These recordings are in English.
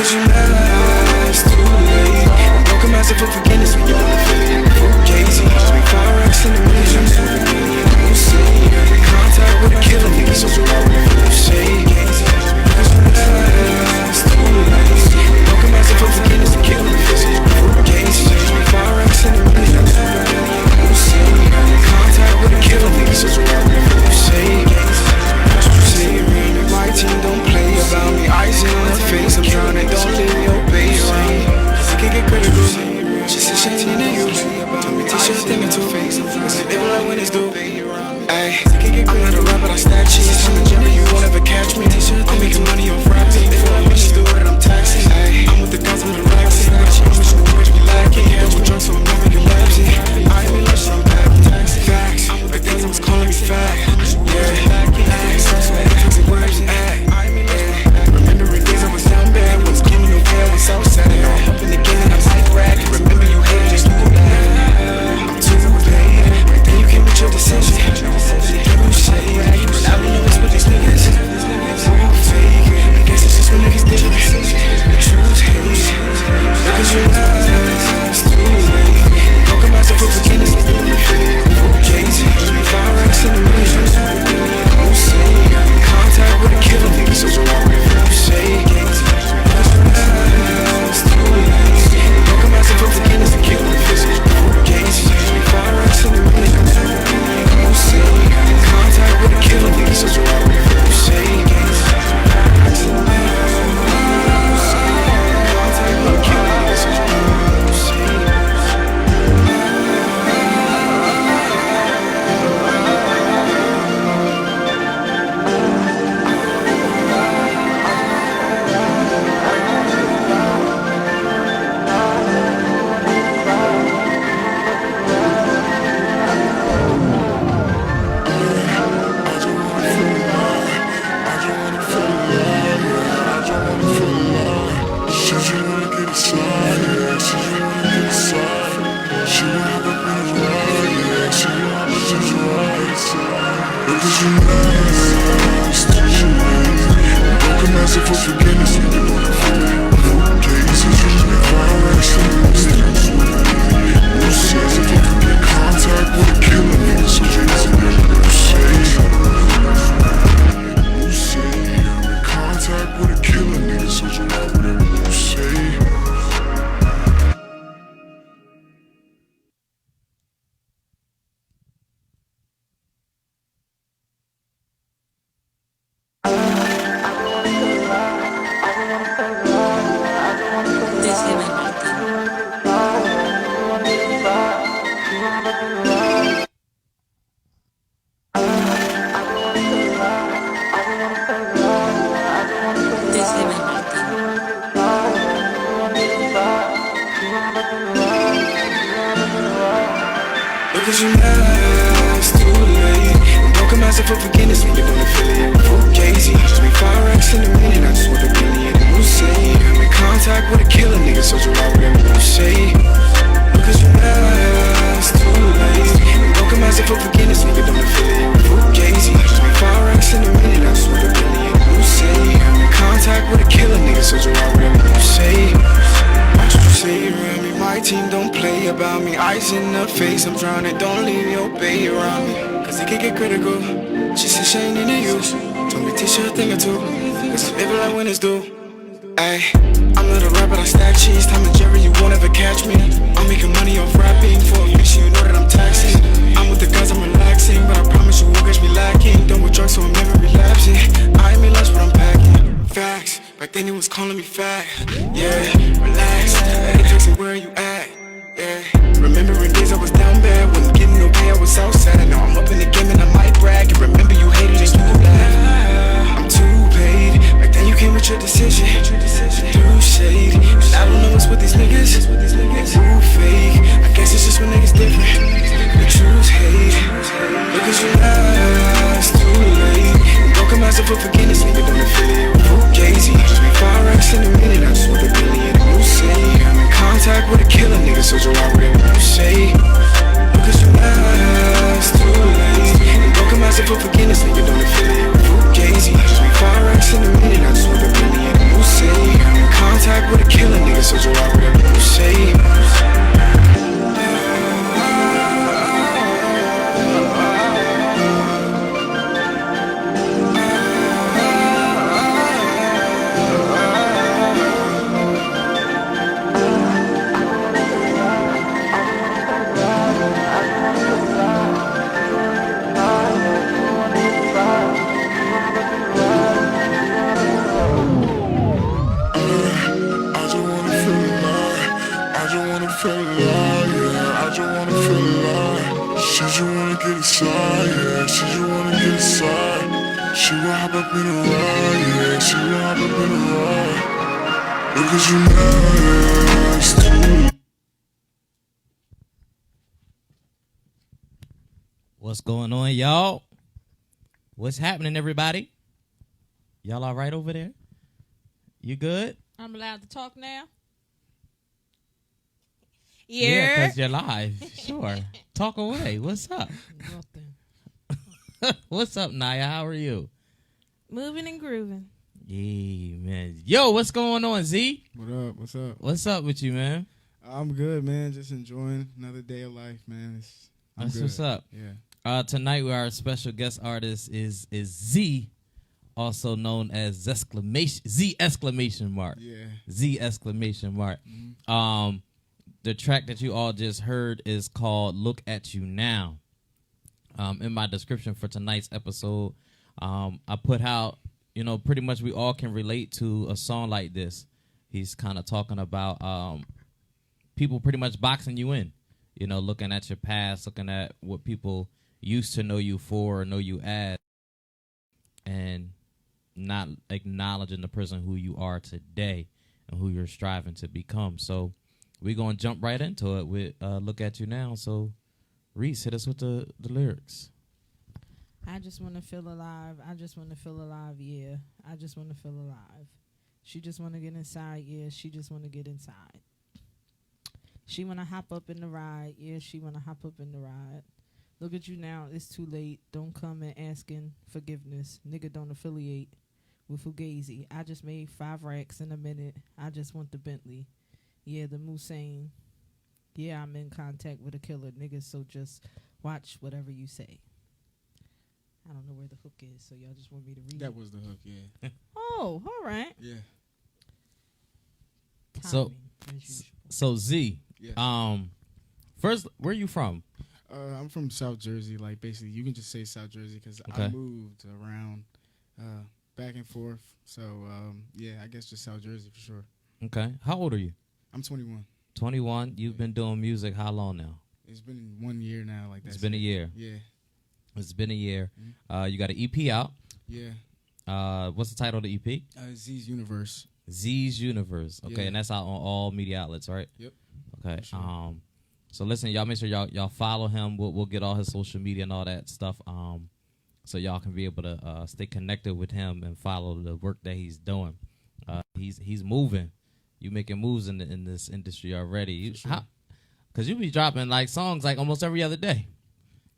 Because you last too late. I'm broken massive for forgiveness when you're done feeling Fugazi. Just be fire racks in the million. You say I'm in contact with a killer nigga, so you out with you say. Because you last too late. I'm broken massive for forgiveness and killing me. Fugazi. Just be fire racks in the million. You say I'm in contact with a killer nigga, so you out with you say. My team don't play about me. Ice in her face, I'm drowning. Don't leave me obey around. Cause it can get critical. She said she ain't into you. Told me t-shirt thing into face. Cause they don't like when it's due. Ayy, I'm not a rapper, I stack cheese. I'm a gender, you won't ever catch me. I'm making money off rapping. They feel like when she's doing it, I'm taxing. Ayy, I'm with the guys, I'm relaxing. But she promise you won't be lacking. Hands with drugs, so I'm never relapsing. I ain't been lucky, I'm back from taxing. Facts, I'm with the guys, I was calling me fat. Yeah, remembering days I was down bad, was coming no care, was outside. Now I'm up in the game and I'm like rag. Remember you hated, just know that I'm too paid. Right then you came with your decision. You say, but I don't know what's with these niggas. So fake, I guess it's just when niggas different. The truth hates, because you last too late. Broken myself for forgiveness, it's doing me Fugazi. Fire racks in the million. You say I'm in contact with a killer nigga, so you out with you say. Because you last too late. Broken myself for forgiveness and killing me Fugazi. Fire racks in the million. You say I'm in contact with a killer nigga, so you out with you say. Because you last too late. I'm broken myself for forgiveness when you're gonna feel it. Fugazi. Just be fire racks in the million. I just want a billion. You say I'm in contact with a killer nigga, so you out with you say. Because you last too late. I'm broken myself for forgiveness when you're gonna feel it. Fugazi. Just be fire racks in the million. I just want a billion. You say I'm in contact with a killer nigga, so you out with you say. Watch what you say around me. My team don't play about me. Ice in her face, I'm drowning. Don't leave me obey around me. Cause it can get critical. She said she ain't into you. Told me t-shirt thing or two. Cause I live like when it's due. Ayy, I'm not a rapper, I stack cheese. Tom and Jerry, you won't ever catch me. I'm making money off rapping. For a mission, you know that I'm taxing. I'm with the guys, I'm relaxing. But I promise you won't catch me lacking. Done with drugs, so I'm never relapsing. I ain't mean lunch, but I'm packing. Facts, back then he was calling me fat. Yeah, relax, hey, Jackson, where you at? Yeah, remembering days I was down bad. Wasn't getting no pay, I was outside. Now I'm up in the game and I might brag. And remember you hated it, you that I'm too paid. Back then you came with your decision. Through shade, and I don't know what's with these niggas. Too fake, I guess it's just when niggas different. The truth hate, because you last too late. Broken myself for forgiveness, nigga, don't feel it. Fugazi, just be fire racks in a minute. I just want a billion. You say I'm in contact with a killer nigga, so you out with you say. Because you last too late. Broken myself for forgiveness, nigga, don't feel it. Fugazi, just be fire racks in a minute. I just want a billion. You say I'm in contact I just wanna feel alive. She just wanna get inside, yeah. She just wanna get inside. She wanna hop up in a ride, yeah. She wanna hop up in a ride. Look at you next to. What's going on, y'all? What's happening, everybody? Y'all all right over there? You good? I'm allowed to talk now? Yeah, because you're live. Sure. Talk away. What's up? Nothing. What's up, Naya? How are you? Moving and grooving. Yeah, man. Yo, what's going on, Z? What up? What's up? What's up with you, man? I'm good, man. Just enjoying another day of life, man. I'm That's good. what's up. Yeah. Tonight, our special guest artist is Z, also known as Z exclamation mark. Yeah. Z exclamation mark. Mm-hmm. The track that you all just heard is called "Look at You Now." In my description for tonight's episode, I put out, pretty much we all can relate to a song like this. He's kind of talking about people pretty much boxing you in, looking at your past, looking at what people used to know you for or know you as, and not acknowledging the person who you are today and who you're striving to become. So we're going to jump right into it with Look At You Now. So, Reese, hit us with the lyrics. I just want to feel alive. I just want to feel alive, yeah. I just want to feel alive. She just want to get inside, yeah. She just want to get inside. She want to hop up in the ride, yeah. She want to hop up in the ride. Look at you now, it's too late. Don't come and asking forgiveness. Nigga don't affiliate with Fugazi. I just made 5 racks in a minute. I just want the Bentley. Yeah, the Musain. Yeah, I'm in contact with a killer, niggas, so just watch whatever you say. I don't know where the hook is, so y'all just want me to read That it? was the hook, yeah. Oh, all right. Yeah. So- Timing, as usual. So, Z, Yeah. first, where you from? I'm from South Jersey. Like, basically, you can just say South Jersey because Okay. I moved around back and forth. So, yeah, I guess just South Jersey for sure. Okay. How old are you? I'm 21. 21. You've been doing music how long now? It's been 1 year now. Like that. It's been a year. Yeah. It's been a year. Mhm. You got an EP out. Yeah. What's the title of the EP? Z's Universe. Z's Universe. Okay, Yeah. and that's out on all media outlets, right? Yep. Okay. For sure. So listen, y'all make sure y'all follow him. We'll get all his social media and all that stuff. So y'all can be able to stay connected with him and follow the work that he's doing. He's moving. You making moves in this industry already. Sure. Cause you be dropping like songs like almost every other day.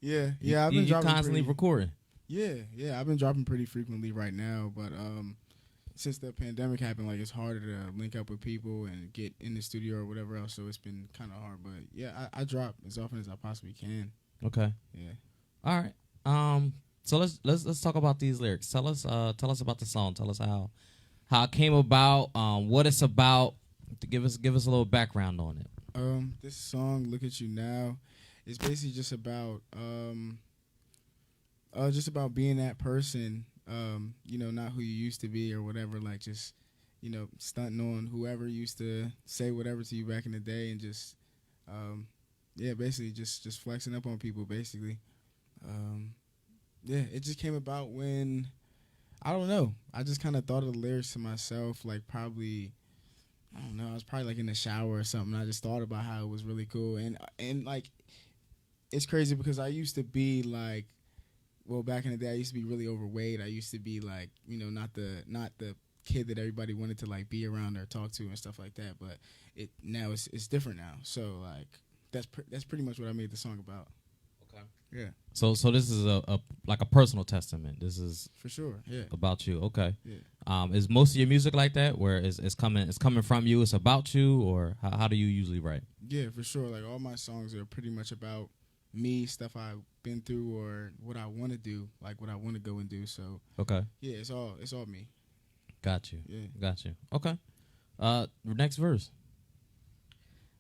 Yeah. Yeah. I've been you dropping constantly pretty- recording. Yeah, I've been dropping pretty frequently right now, but since the pandemic happened, like it's harder to link up with people and get in the studio or whatever else, so it's been kind of hard. But yeah, I drop as often as I possibly can. Okay. Yeah. All right. So let's talk about these lyrics. Tell us about the song. Tell us how it came about, what it's about. Give us a little background on it. This song, "Look at You Now," is basically just about being that person, not who you used to be or whatever, like just, stunting on whoever used to say whatever to you back in the day and just, basically just flexing up on people, basically. It just came about when, I don't know, I just kind of thought of the lyrics to myself, like probably, I don't know, I was probably like in the shower or something. I just thought about how it was really cool. And like, it's crazy because I used to be like, well, back in the day, I used to be really overweight. I used to be like, not the kid that everybody wanted to like be around or talk to and stuff like that. But now it's different now. So like, that's pretty much what I made the song about. Okay. Yeah. So this is a like a personal testament. This is For sure. Yeah. about you. Okay. Yeah. Is most of your music like that, where it's coming from you? It's about you, or how do you usually write? Yeah, for sure. Like all my songs are pretty much about me, stuff I've been through, or what I want to do, like what I want to go and do. So Okay. yeah, it's all me. Got you. Yeah. Got you. Okay. Next verse.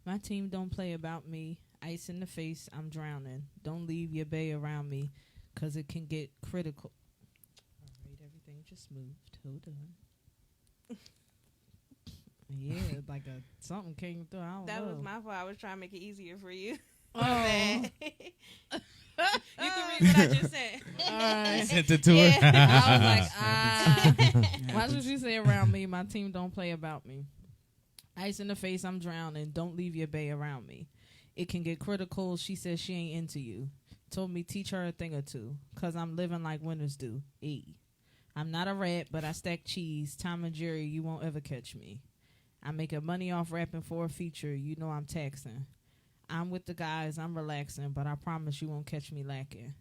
My team don't play about me. Ice in the face, I'm drowning. Don't leave your bay around me, 'cause it can get critical. All right, everything just moved. Hold on. Yeah, like something came through. I don't That know. was my fault. I was trying to make it easier for you. My bad. You can read what I just said. Alright. Sent it to Yeah. her. I was like, watch what you say around me. My team don't play about me. Ice in the face, I'm drowning. Don't leave your bae around me. It can get critical. She says she ain't into you. Told me teach her a thing or two. Cause I'm living like winners do. I'm not a rat, but I stack cheese. Tom and Jerry, you won't ever catch me. I'm making money off rapping for a feature. You know I'm taxing. I'm with the guys, I'm relaxing, but I promise you won't catch me lacking.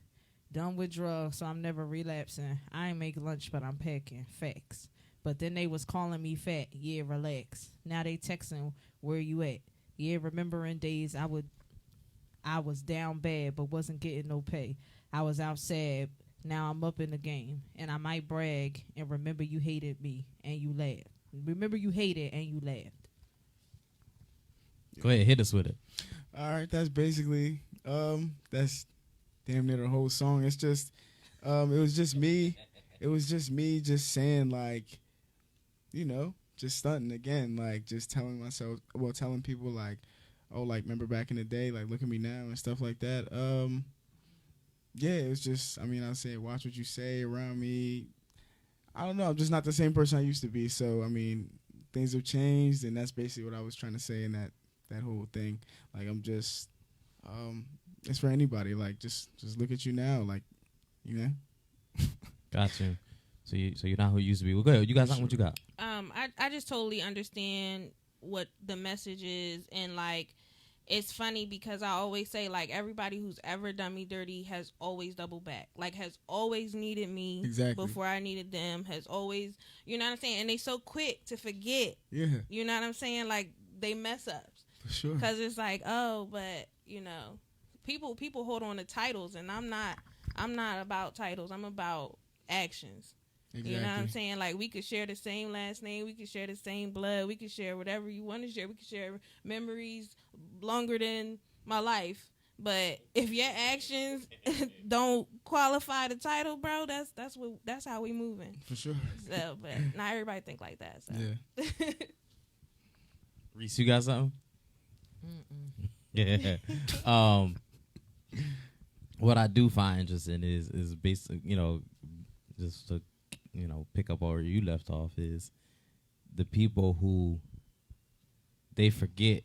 Done with drugs, so I'm never relapsing. I ain't make lunch, but I'm packing. Facts. But then they was calling me fat. Yeah, relax. Now they texting, where you at? Yeah, remembering days I was down bad, but wasn't getting no pay. I was out sad. Now I'm up in the game. And I might brag and remember you hated me and you laughed. Remember you hated and you laughed. Go ahead, hit us with it. All right, that's basically that's damn near the whole song. It's just it was just me. It was just me just saying like, you know, just stunting again, like just telling people like, oh, like remember back in the day, like look at me now and stuff like that. Yeah, it was just, I mean, I say watch what you say around me. I don't know, I'm just not the same person I used to be. So I mean, things have changed, and that's basically what I was trying to say in that whole thing. Like I'm just it's for anybody. Like just look at you now, like, you know. Got you. So you're not who you used to be. Well, go ahead. You got something? What you got? I just totally understand what the message is, and like it's funny because I always say like everybody who's ever done me dirty has always doubled back, like has always needed me Exactly. before I needed them, has always, you know what I'm saying, and they so quick to forget. Yeah, You know what I'm saying, like they mess ups. for sure. Because it's like, oh, but you know, people hold on to titles, and I'm not about titles. I'm about actions. Exactly. You know what I'm saying? Like we could share the same last name, we could share the same blood, we could share whatever you want to share. We could share memories longer than my life. But if your actions don't qualify the title, bro, that's how we moving. For sure. So, but not everybody think like that. So. Yeah. Reese, you got something? Yeah. What I do find interesting is basically, you know, just to, you know, pick up where you left off, is the people who they forget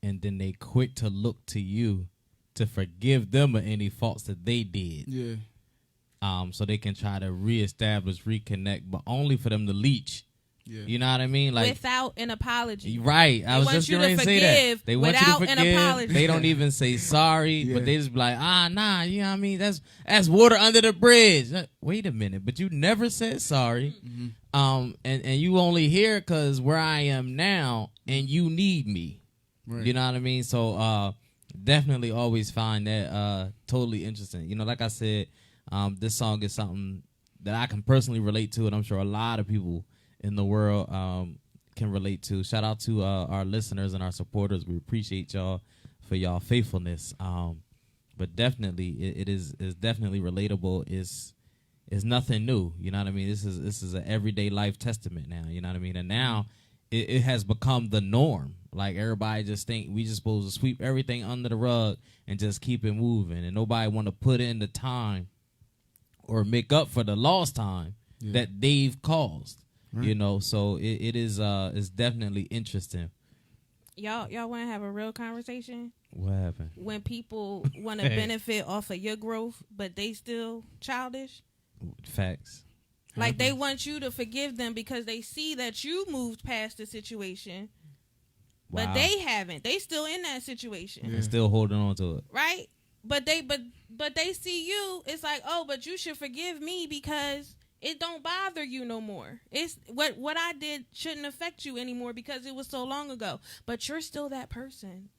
and then they quick to look to you to forgive them of any faults that they did. Yeah. So they can try to reestablish, reconnect, but only for them to leech. Yeah. You know what I mean? Like without an apology. right. I was want just you going to to say that. forgive They want you without to an forgive. apology. They don't even say sorry, Yeah. but they just be like, nah, you know what I mean? That's water under the bridge. Wait a minute, but you never said sorry. Mm-hmm. And you only here because where I am now, and you need me. Right. You know what I mean? So definitely always find that totally interesting. You know, like I said, this song is something that I can personally relate to, and I'm sure a lot of people in the world can relate to. Shout out to our listeners and our supporters. We appreciate y'all for y'all faithfulness. But definitely, it is definitely relatable. It's nothing new. You know what I mean? This is an everyday life testament now. You know what I mean? And now it has become the norm. Like everybody just think we just supposed to sweep everything under the rug and just keep it moving, and nobody want to put in the time or make up for the lost time that they've caused. Right. You know, so it is it's definitely interesting. Y'all want to have a real conversation? What happened? When people want to benefit off of your growth, but they still childish? Facts. Like they want you to forgive them because they see that you moved past the situation, but they haven't. They still in that situation. And still holding on to it. Right? But they see you, it's like, oh, but you should forgive me because it don't bother you no more. It's what I did shouldn't affect you anymore because it was so long ago. But you're still that person.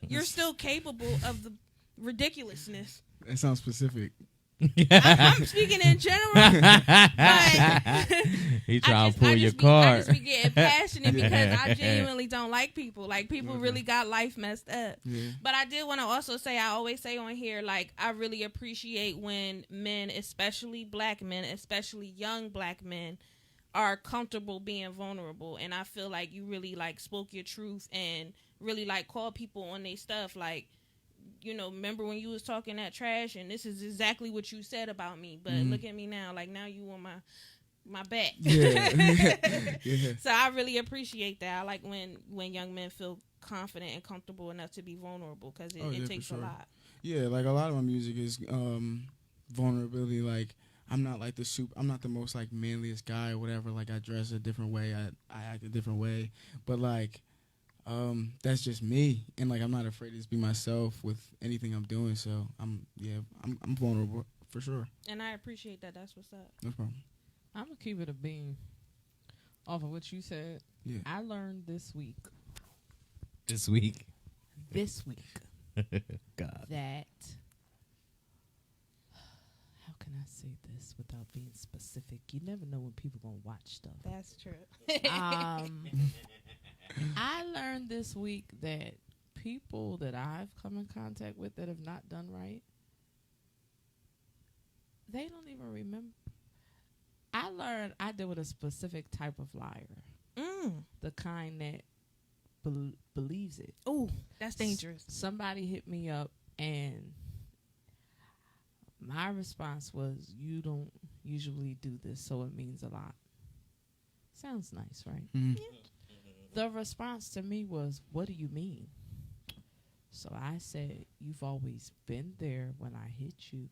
You're still capable of the ridiculousness. That sounds specific. I'm speaking in general. But he trying to pull your card. I just be getting passionate because I genuinely don't like people. Like people really got life messed up. Yeah. But I did want to also say, I always say on here, like I really appreciate when men, especially black men, especially young black men, are comfortable being vulnerable. And I feel like you really like spoke your truth and really like called people on their stuff. Like, remember when you was talking that trash, and this is exactly what you said about me. But look at me now, like now you on my back. Yeah. Yeah. So I really appreciate that. I like when young men feel confident and comfortable enough to be vulnerable, because it takes for a sure. lot. Yeah, like a lot of my music is vulnerability. Like I'm not like I'm not the most like manliest guy or whatever. Like I dress a different way, I act a different way, but like that's just me, and like I'm not afraid to just be myself with anything I'm doing. So I'm vulnerable for sure. And I appreciate that. That's what's up. No problem. I'm gonna keep it a bean. Off of what you said, Yeah. I learned this week God. that how can I say this without being specific? You never know when people gonna watch stuff. That's true. I learned this week that people that I've come in contact with that have not done right, they don't even remember. I learned I deal with a specific type of liar, the kind that believes it. Oh, that's dangerous. Somebody hit me up, and my response was, "You don't usually do this, so it means a lot." Sounds nice, right? Mm-hmm. The response to me was, "What do you mean?" So I said, "You've always been there when I hit you,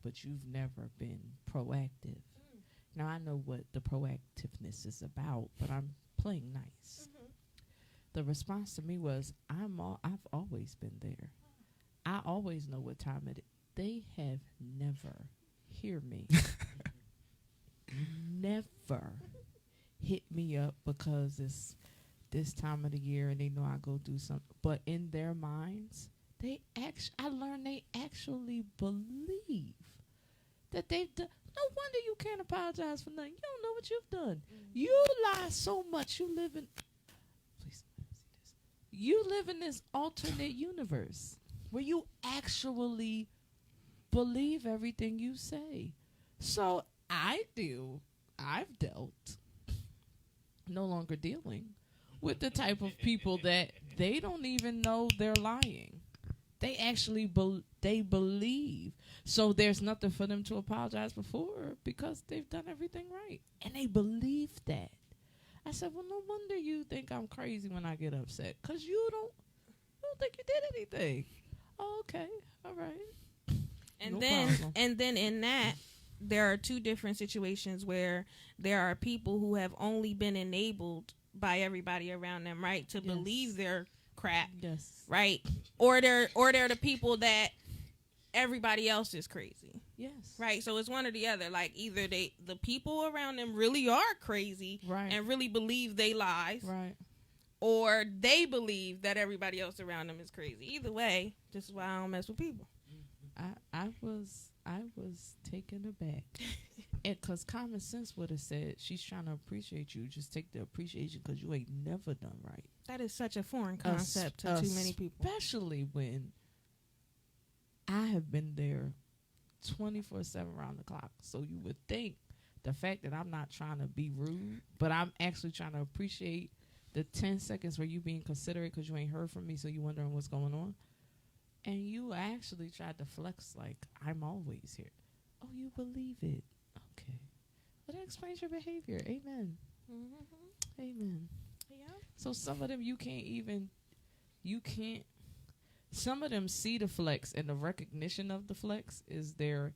but you've never been proactive." Now, I know what the proactiveness is about, but I'm playing nice. The response to me was, I've always been there. I always know what time it is. They have never, hear me, never hit me up because it's this time of the year and they know I go do something. But in their minds, I learned they actually believe that they've done. No wonder you can't apologize for nothing. You don't know what you've done. You lie so much. You live in this alternate universe where you actually believe everything you say. So I've dealt, no longer dealing with the type of people that they don't even know they're lying. They actually they believe. So there's nothing for them to apologize for because they've done everything right. And they believe that. I said, well, no wonder you think I'm crazy when I get upset. Because you don't think you did anything. Oh, okay. All right. And No then problem. and then in that, there are two different situations where there are people who have only been enabled by everybody around them, right, to believe their crap, Yes. right? Or they're the people that everybody else is crazy. Yes. Right, so it's one or the other. Like either the people around them really are crazy, Right. and really believe they lies, Right. or they believe that everybody else around them is crazy. Either way, this is why I don't mess with people. I was taken aback. And because common sense would have said, she's trying to appreciate you. Just take the appreciation because you ain't never done right. That is such a foreign concept to too many people. Especially when I have been there 24/7 around the clock. So you would think the fact that I'm not trying to be rude, but I'm actually trying to appreciate the 10 seconds where you being considerate because you ain't heard from me, so you wondering what's going on. And you actually tried to flex like, I'm always here. Oh, you believe it. Okay. Well, that explains your behavior. Amen. Mm-hmm. Amen. Yeah. So some of them some of them see the flex, and the recognition of the flex is their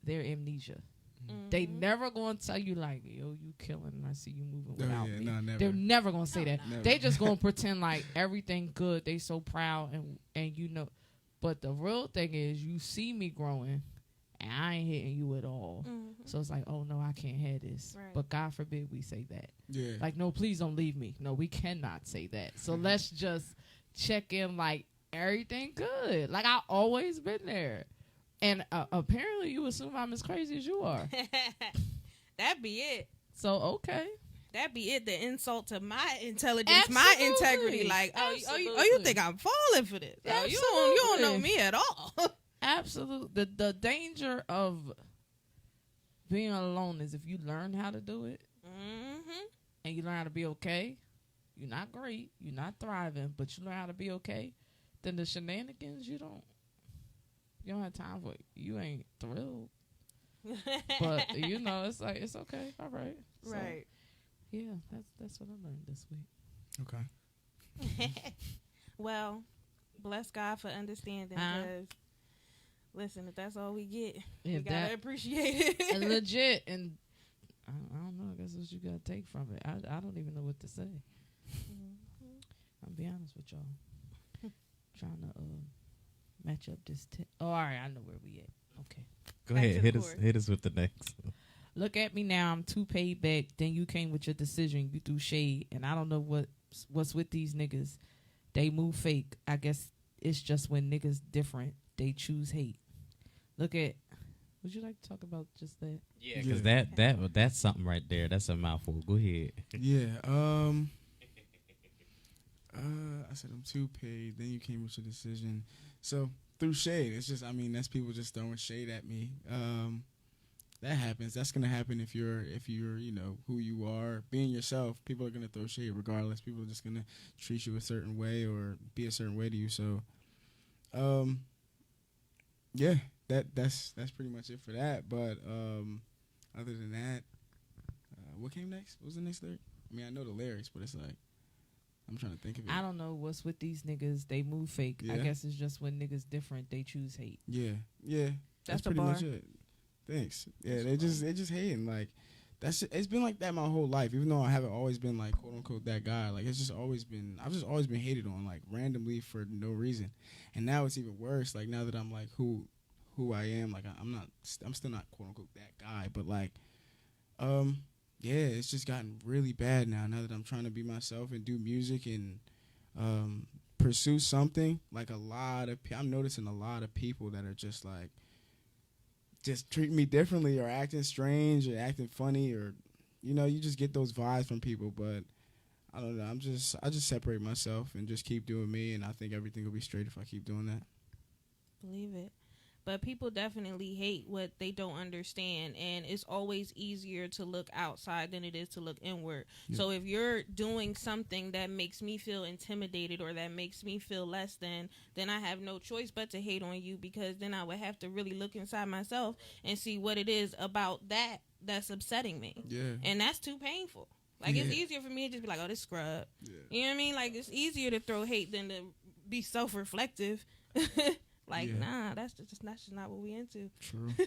amnesia. Mm-hmm. They never gonna tell you like, yo, you killing and I see you moving without me. No, never. They're never gonna say that. Never. They just gonna pretend like everything good. They so proud and you know. But the real thing is you see me growing and I ain't hitting you at all. Mm-hmm. So it's like, oh no, I can't have this. Right. But God forbid we say that. Yeah. Like, no, please don't leave me. No, we cannot say that. So let's just check in like everything good. Like I always been there. And apparently you assume I'm as crazy as you are. That'd be it. So, okay. That'd be it. The insult to my intelligence, Absolutely. my integrity. Like, oh, you Absolutely. think I'm falling for this? Oh, you don't know me at all. Absolutely. The danger of being alone is if you learn how to do it Mm-hmm. and you learn how to be okay. You're not great. You're not thriving, but you learn how to be okay. then the shenanigans you don't have time for. You ain't thrilled, but you know it's like it's okay, all right, so, Right. yeah, that's what I learned this week. Okay. Well, bless God for understanding. Huh? Because listen, if that's all we get, we If gotta that appreciate it. and legit, and I don't know. I guess what you gotta take from it. I don't even know what to say. I'll be honest with y'all. Trying to match up this. All right, I know where we at. Okay. Go Back to ahead, the hit us, court. hit us with the next. Look at me now. I'm 2 paid back. Then you came with your decision. You threw shade, and I don't know what's with these niggas. They move fake. I guess it's just when niggas different, they choose hate. Look at. Would you like to talk about just that? Yeah, because that's something right there. That's a mouthful. Go ahead. Yeah. I said I'm too paid. Then you came with your decision. So through shade, it's just that's people just throwing shade at me. That happens. That's gonna happen if you're who you are, being yourself. People are gonna throw shade regardless. People are just gonna treat you a certain way or be a certain way to you. So, yeah, that's pretty much it for that. But other than that, what came next? What was the next lyric? I know the lyrics, but it's like I'm trying to think of it. I don't know what's with these niggas. They move fake. I Yeah. guess it's just when niggas different, they choose hate. Yeah, That's the pretty bar. much it. Thanks. Yeah, they just hating like it's been like that my whole life. Even though I haven't always been like quote unquote that guy, like I've just always been hated on like randomly for no reason, and now it's even worse. Like now that I'm like who I am, like I'm still not quote unquote that guy, but like yeah, it's just gotten really bad now. Now that I'm trying to be myself and do music and pursue something, like I'm noticing a lot of people that are just like. Just treating me differently or acting strange or acting funny or, you just get those vibes from people. But I don't know. I just separate myself and just keep doing me. And I think everything will be straight if I keep doing that. Believe it. But people definitely hate what they don't understand, and it's always easier to look outside than it is to look inward. Yeah. So if you're doing something that makes me feel intimidated or that makes me feel less than, then I have no choice but to hate on you, because then I would have to really look inside myself and see what it is about that's upsetting me. Yeah. And that's too painful. Like, it's Yeah. easier for me to just be like, oh, this scrub. Yeah. You know what I mean? Like, it's easier to throw hate than to be self-reflective. Like, Yeah. nah, that's just not what we into. True. Too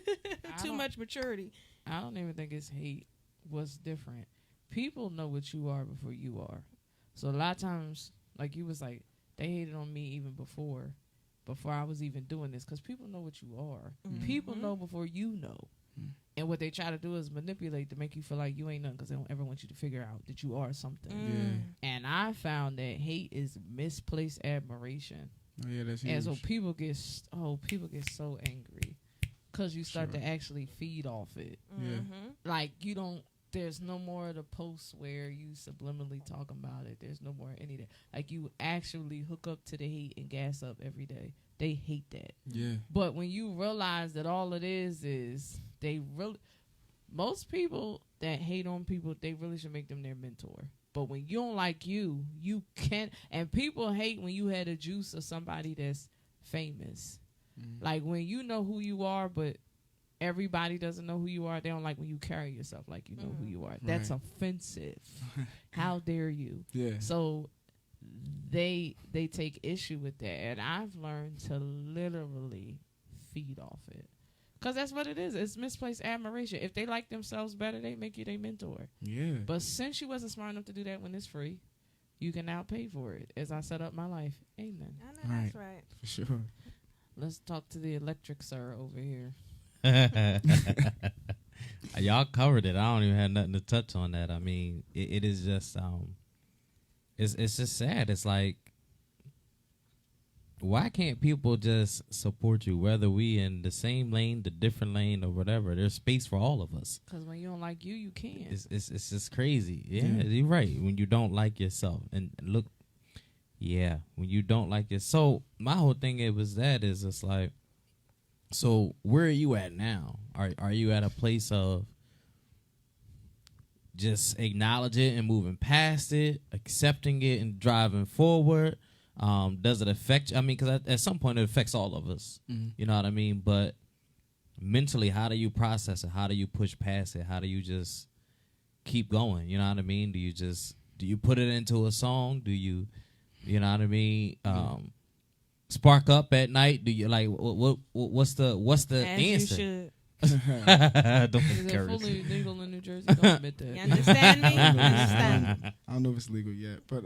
don't- much maturity. I don't even think it's hate. What's different? People know what you are before you are. So a lot of times, like you was like, they hated on me even before I was even doing this, because people know what you are. Mhm. People know before you know. Mm. And what they try to do is manipulate to make you feel like you ain't nothing, because they don't ever want you to figure out that you are something. And I found that hate is misplaced admiration. Oh yeah, that's huge. And so people get so angry because you start Sure. to actually feed off it. Yeah. Like there's no more of the posts where you subliminally talk about it. There's no more any of that. Like you actually hook up to the hate and gas up every day. They hate that. Yeah. But when you realize that all it is most people that hate on people, they really should make them their mentor. But when you don't like you can't. And people hate when you had a juice of somebody that's famous. Mm. Like when you know who you are, but everybody doesn't know who you are. They don't like when you carry yourself like you know who you are. That's Right. offensive. How dare you? Yeah. So they take issue with that, and I've learned to literally feed off it, because that's what it is. It's misplaced admiration. If they like themselves better, they make you their mentor. Yeah. But since you wasn't smart enough to do that when it's free, you can now pay for it. As I set up my life, amen. I know that's right. For sure. Let's talk to the electric sir over here. Y'all covered it. I don't even have nothing to touch on that. I mean, it is just it's just sad. It's like, why can't people just support you, whether we in the same lane, the different lane, or whatever? There's space for all of us. Because when you don't like you, you can. It's just crazy. Yeah, Yeah. you're right. When you don't like yourself, and look, yeah, when you don't like it. So my whole thing is it's like, so where are you at now? Are you at a place of just acknowledge it and moving past it, accepting it and driving forward? Does it affect you? I mean, because at some point it affects all of us. Mhm. You know what I mean? But mentally, how do you process it? How do you push past it? How do you just keep going? You know what I mean? Do you put it into a song? Do you know what I mean? Spark up at night? Do you like what's the As answer? you should. Don't Is it encourage. fully legal in New Jersey? Don't admit that. You understand me? I don't know if it's Understand. legal. I don't know if it's legal yet, but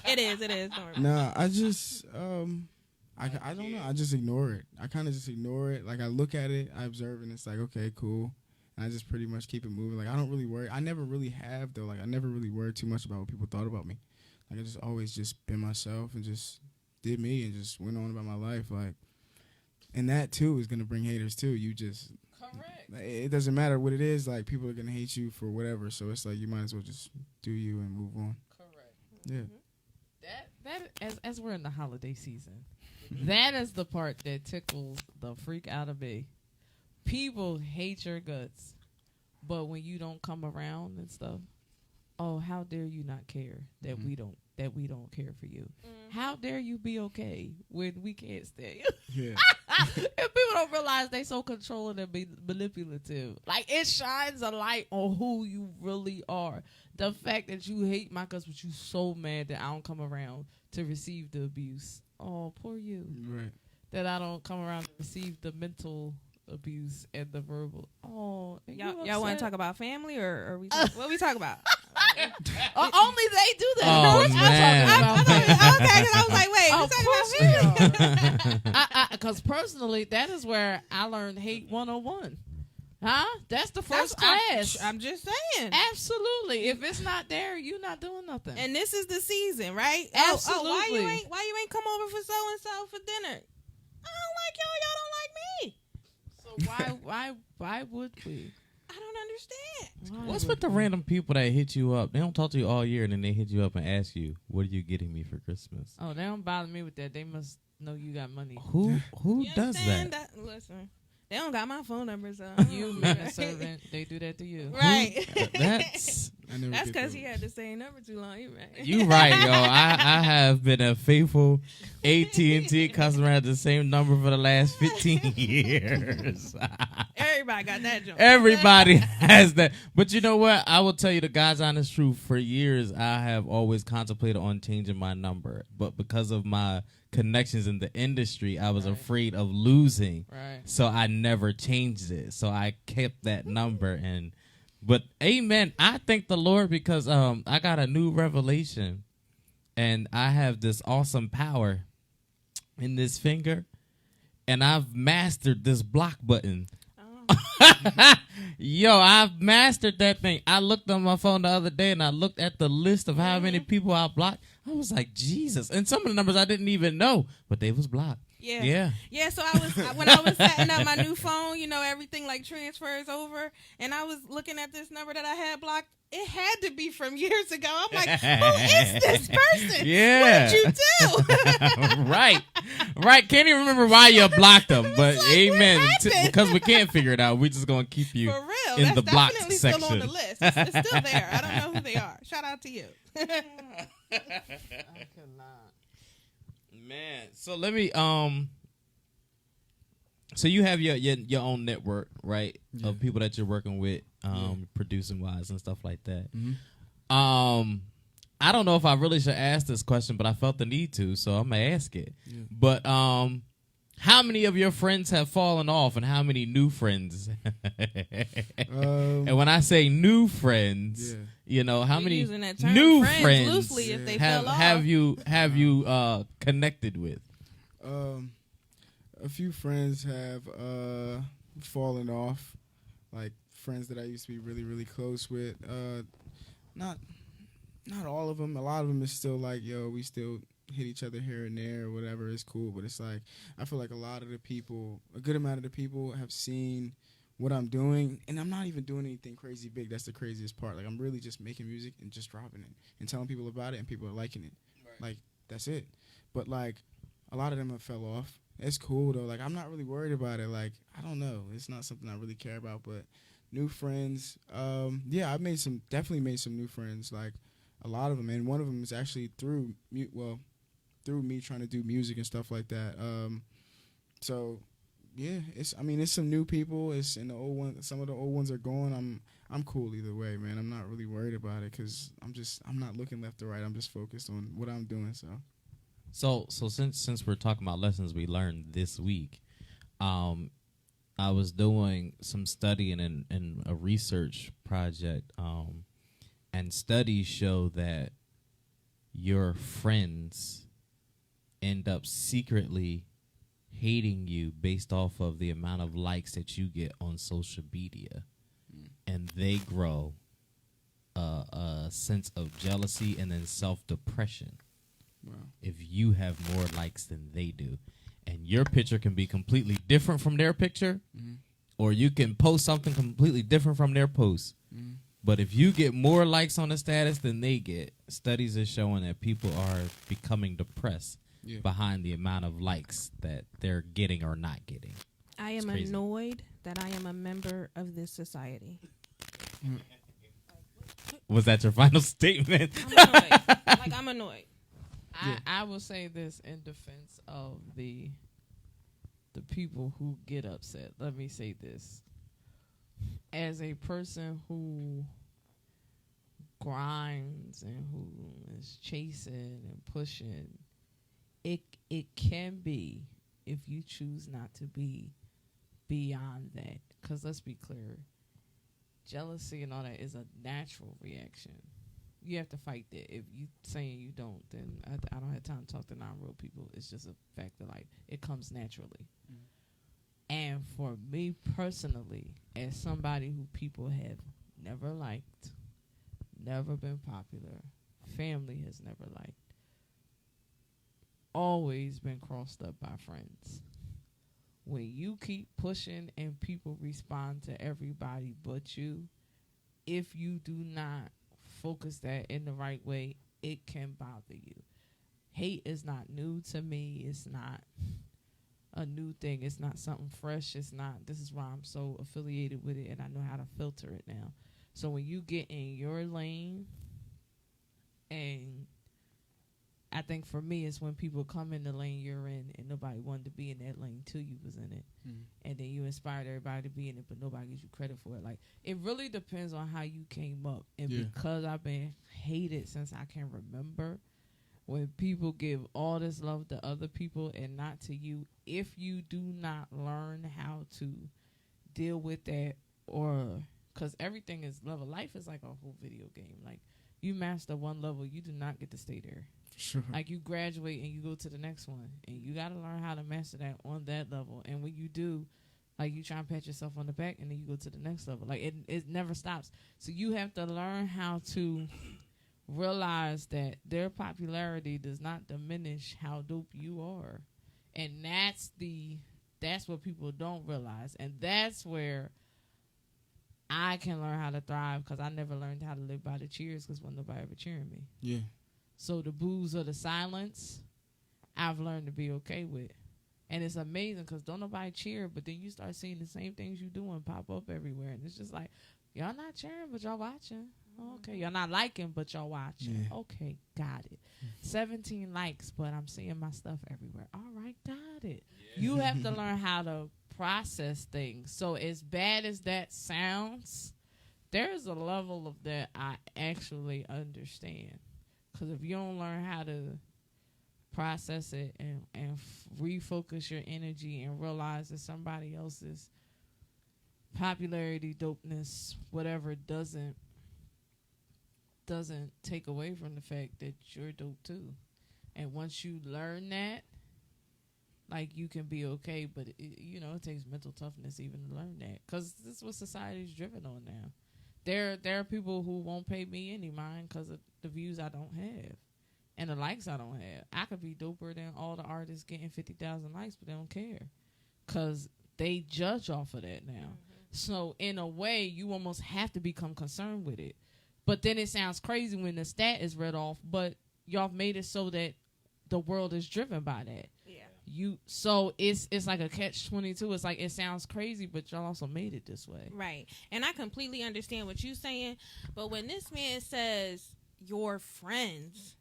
It is. Don't worry. nah, I just I don't know. I just ignore it. I kind of just ignore it. Like I look at it, I observe, and it's like, okay, cool. And I just pretty much keep it moving. Like I don't really worry. I never really have though. Like I never really worried too much about what people thought about me. Like I just always just been myself and just did me and just went on about my life. Like, and that too is gonna bring haters too. You just Correct. it doesn't matter what it is. Like people are gonna hate you for whatever. So it's like you might as well just do you and move on. Correct. Yeah. That as we're in the holiday season, that is the part that tickles the freak out of me. People hate your guts, but when you don't come around and stuff, oh, how dare you not care that we don't care for you? How dare you be okay when we can't stay? Yeah. And people don't realize they so controlling and be manipulative. Like it shines a light on who you really are. The fact that you hate my guts, but you so mad that I don't come around to receive the abuse. Oh, poor you. Right. That I don't come around to receive the mental abuse and the verbal. Oh, and you Y'all want upset? to talk about family or what we talk about? Only they do that. Oh, I'm man. talking about Okay, 'cause I was like, wait, Of we talking course about we family? are. Because personally, that is where I learned hate 101. Huh? That's the first class. I'm just saying. Absolutely. If it's not there, you're not doing nothing. And this is the season, right? Absolutely. why you ain't come over for so and so for dinner? I don't like y'all. Y'all don't like me. So why would we? I don't understand. Why What's would with the we? random people that hit you up? They don't talk to you all year, and then they hit you up and ask you, "What are you getting me for Christmas?" Oh, they don't bother me with that. They must know you got money. Who You does understand that? Listen, they don't got my phone number, so You man servant, they do that to you. right? That's I never That's did because that. he had the same number too long. You right? you right, yo. I have been a faithful AT&T customer at the same number for the last 15 years. Everybody got that joint. Everybody has that. But you know what? I will tell you the God's honest truth. For years, I have always contemplated on changing my number. But because of my connections in the industry, I was Right. afraid of losing. Right. So I never changed it. So I kept that number. But amen. I thank the Lord because I got a new revelation. And I have this awesome power in this finger. And I've mastered this block button. Yo, I've mastered that thing. I looked on my phone the other day and I looked at the list of how many people I blocked. I was like, Jesus. And some of the numbers I didn't even know, but they was blocked. Yeah. So when I was setting up my new phone, everything like transfers over, and I was looking at this number that I had blocked. It had to be from years ago. I'm like, who is this person? Yeah. What did you do? Right. Can't even remember why you blocked them, but like, amen. what happened? Because we can't figure it out. We're just going to keep you For real. in That's the blocked definitely section. still on the list. It's still there. I don't know who they are. Shout out to you. I cannot. Man, so let me so you have your own network, right? Yeah. Of people that you're working with, producing wise and stuff like that. Mhm. I don't know if I really should ask this question, but I felt the need to, so I'm gonna ask it. Yeah. But how many of your friends have fallen off, and how many new friends? And when I say new friends, Yeah. how You're many using that term new friends friends loosely if they have fell off. have you connected with? A few friends have fallen off, like friends that I used to be really, really close with. Not all of them. A lot of them is still like, yo, we still hit each other here and there or whatever. It's cool, but it's like I feel like a good amount of the people have seen what I'm doing, and I'm not even doing anything crazy big. That's the craziest part. Like I'm really just making music and just dropping it and telling people about it, and people are liking it. Like that's it. But like a lot of them have fell off. It's cool though. Like I'm not really worried about it. Like I don't know. It's not something I really care about. But new friends, yeah, I've definitely made some new friends. Like a lot of them, and one of them is actually through through me trying to do music and stuff like that. So yeah, it's some new people. It's in the old ones. Some of the old ones are gone. I'm cool either way, man. I'm not really worried about it because I'm not looking left or right. I'm just focused on what I'm doing. So since we're talking about lessons we learned this week, I was doing some studying in a research project, and studies show that your friends end up secretly hating you based off of the amount of likes that you get on social media, and they grow a sense of jealousy and then self-depression. Wow. If you have more likes than they do, and your picture can be completely different from their picture, or you can post something completely different from their post. But if you get more likes on the status than they get, studies are showing that people are becoming depressed behind the amount of likes that they're getting or not getting. I am annoyed that I am a member of this society. Was that your final statement? I'm annoyed. I'm annoyed. I will say this in defense of the people who get upset. Let me say this. As a person who grinds and who is chasing and pushing, it can be, if you choose not to be, beyond that. Because let's be clear, jealousy and all that is a natural reaction. You have to fight that. If you saying you don't, then I don't have time to talk to non-real people. It's just a fact of life. It comes naturally. And for me personally, as somebody who people have never liked, never been popular, family has never liked, always been crossed up by friends. When you keep pushing and people respond to everybody but you, if you do not focus that in the right way, it can bother you. Hate is not new to me. It's not a new thing. It's not something fresh. It's not. This is why I'm so affiliated with it, and I know how to filter it now. So when you get in your lane, and I think for me, it's when people come in the lane you're in, and nobody wanted to be in that lane till you was in it, and then you inspired everybody to be in it, but nobody gives you credit for it. Like, it really depends on how you came up, and because I've been hated since I can remember, when people give all this love to other people and not to you, if you do not learn how to deal with that, or because everything is level, life is like a whole video game. Like, you master one level, you do not get to stay there. Sure. Like, you graduate and you go to the next one, and you got to learn how to master that on that level. And when you do, like, you try and pat yourself on the back, and then you go to the next level. Like, it never stops. So you have to learn how to realize that their popularity does not diminish how dope you are. And that's what people don't realize. And that's where I can learn how to thrive, because I never learned how to live by the cheers, because wasn't nobody ever cheering me. Yeah. So the boos or the silence, I've learned to be okay with. And it's amazing, because don't nobody cheer, but then you start seeing the same things you doing pop up everywhere. And it's just like, y'all not cheering, but y'all watching. Okay, y'all not liking, but y'all watching. Yeah. Okay, got it. 17 likes, but I'm seeing my stuff everywhere. All right, got it. Yeah. You have to learn how to process things. So as bad as that sounds, there's a level of that I actually understand. Because if you don't learn how to process it and refocus your energy and realize that somebody else's popularity, dopeness, whatever, doesn't take away from the fact that you're dope too. And once you learn that, like, you can be okay, but it takes mental toughness even to learn that, because this is what society's driven on now. There are people who won't pay me any mind because of the views I don't have and the likes I don't have. I could be doper than all the artists getting 50,000 likes, but they don't care because they judge off of that now. So in a way, you almost have to become concerned with it. But then it sounds crazy when the stat is read off, but y'all made it so that the world is driven by that. Yeah. So it's like a catch-22. It's like, it sounds crazy, but y'all also made it this way. Right. And I completely understand what you're saying, but when this man says your friends,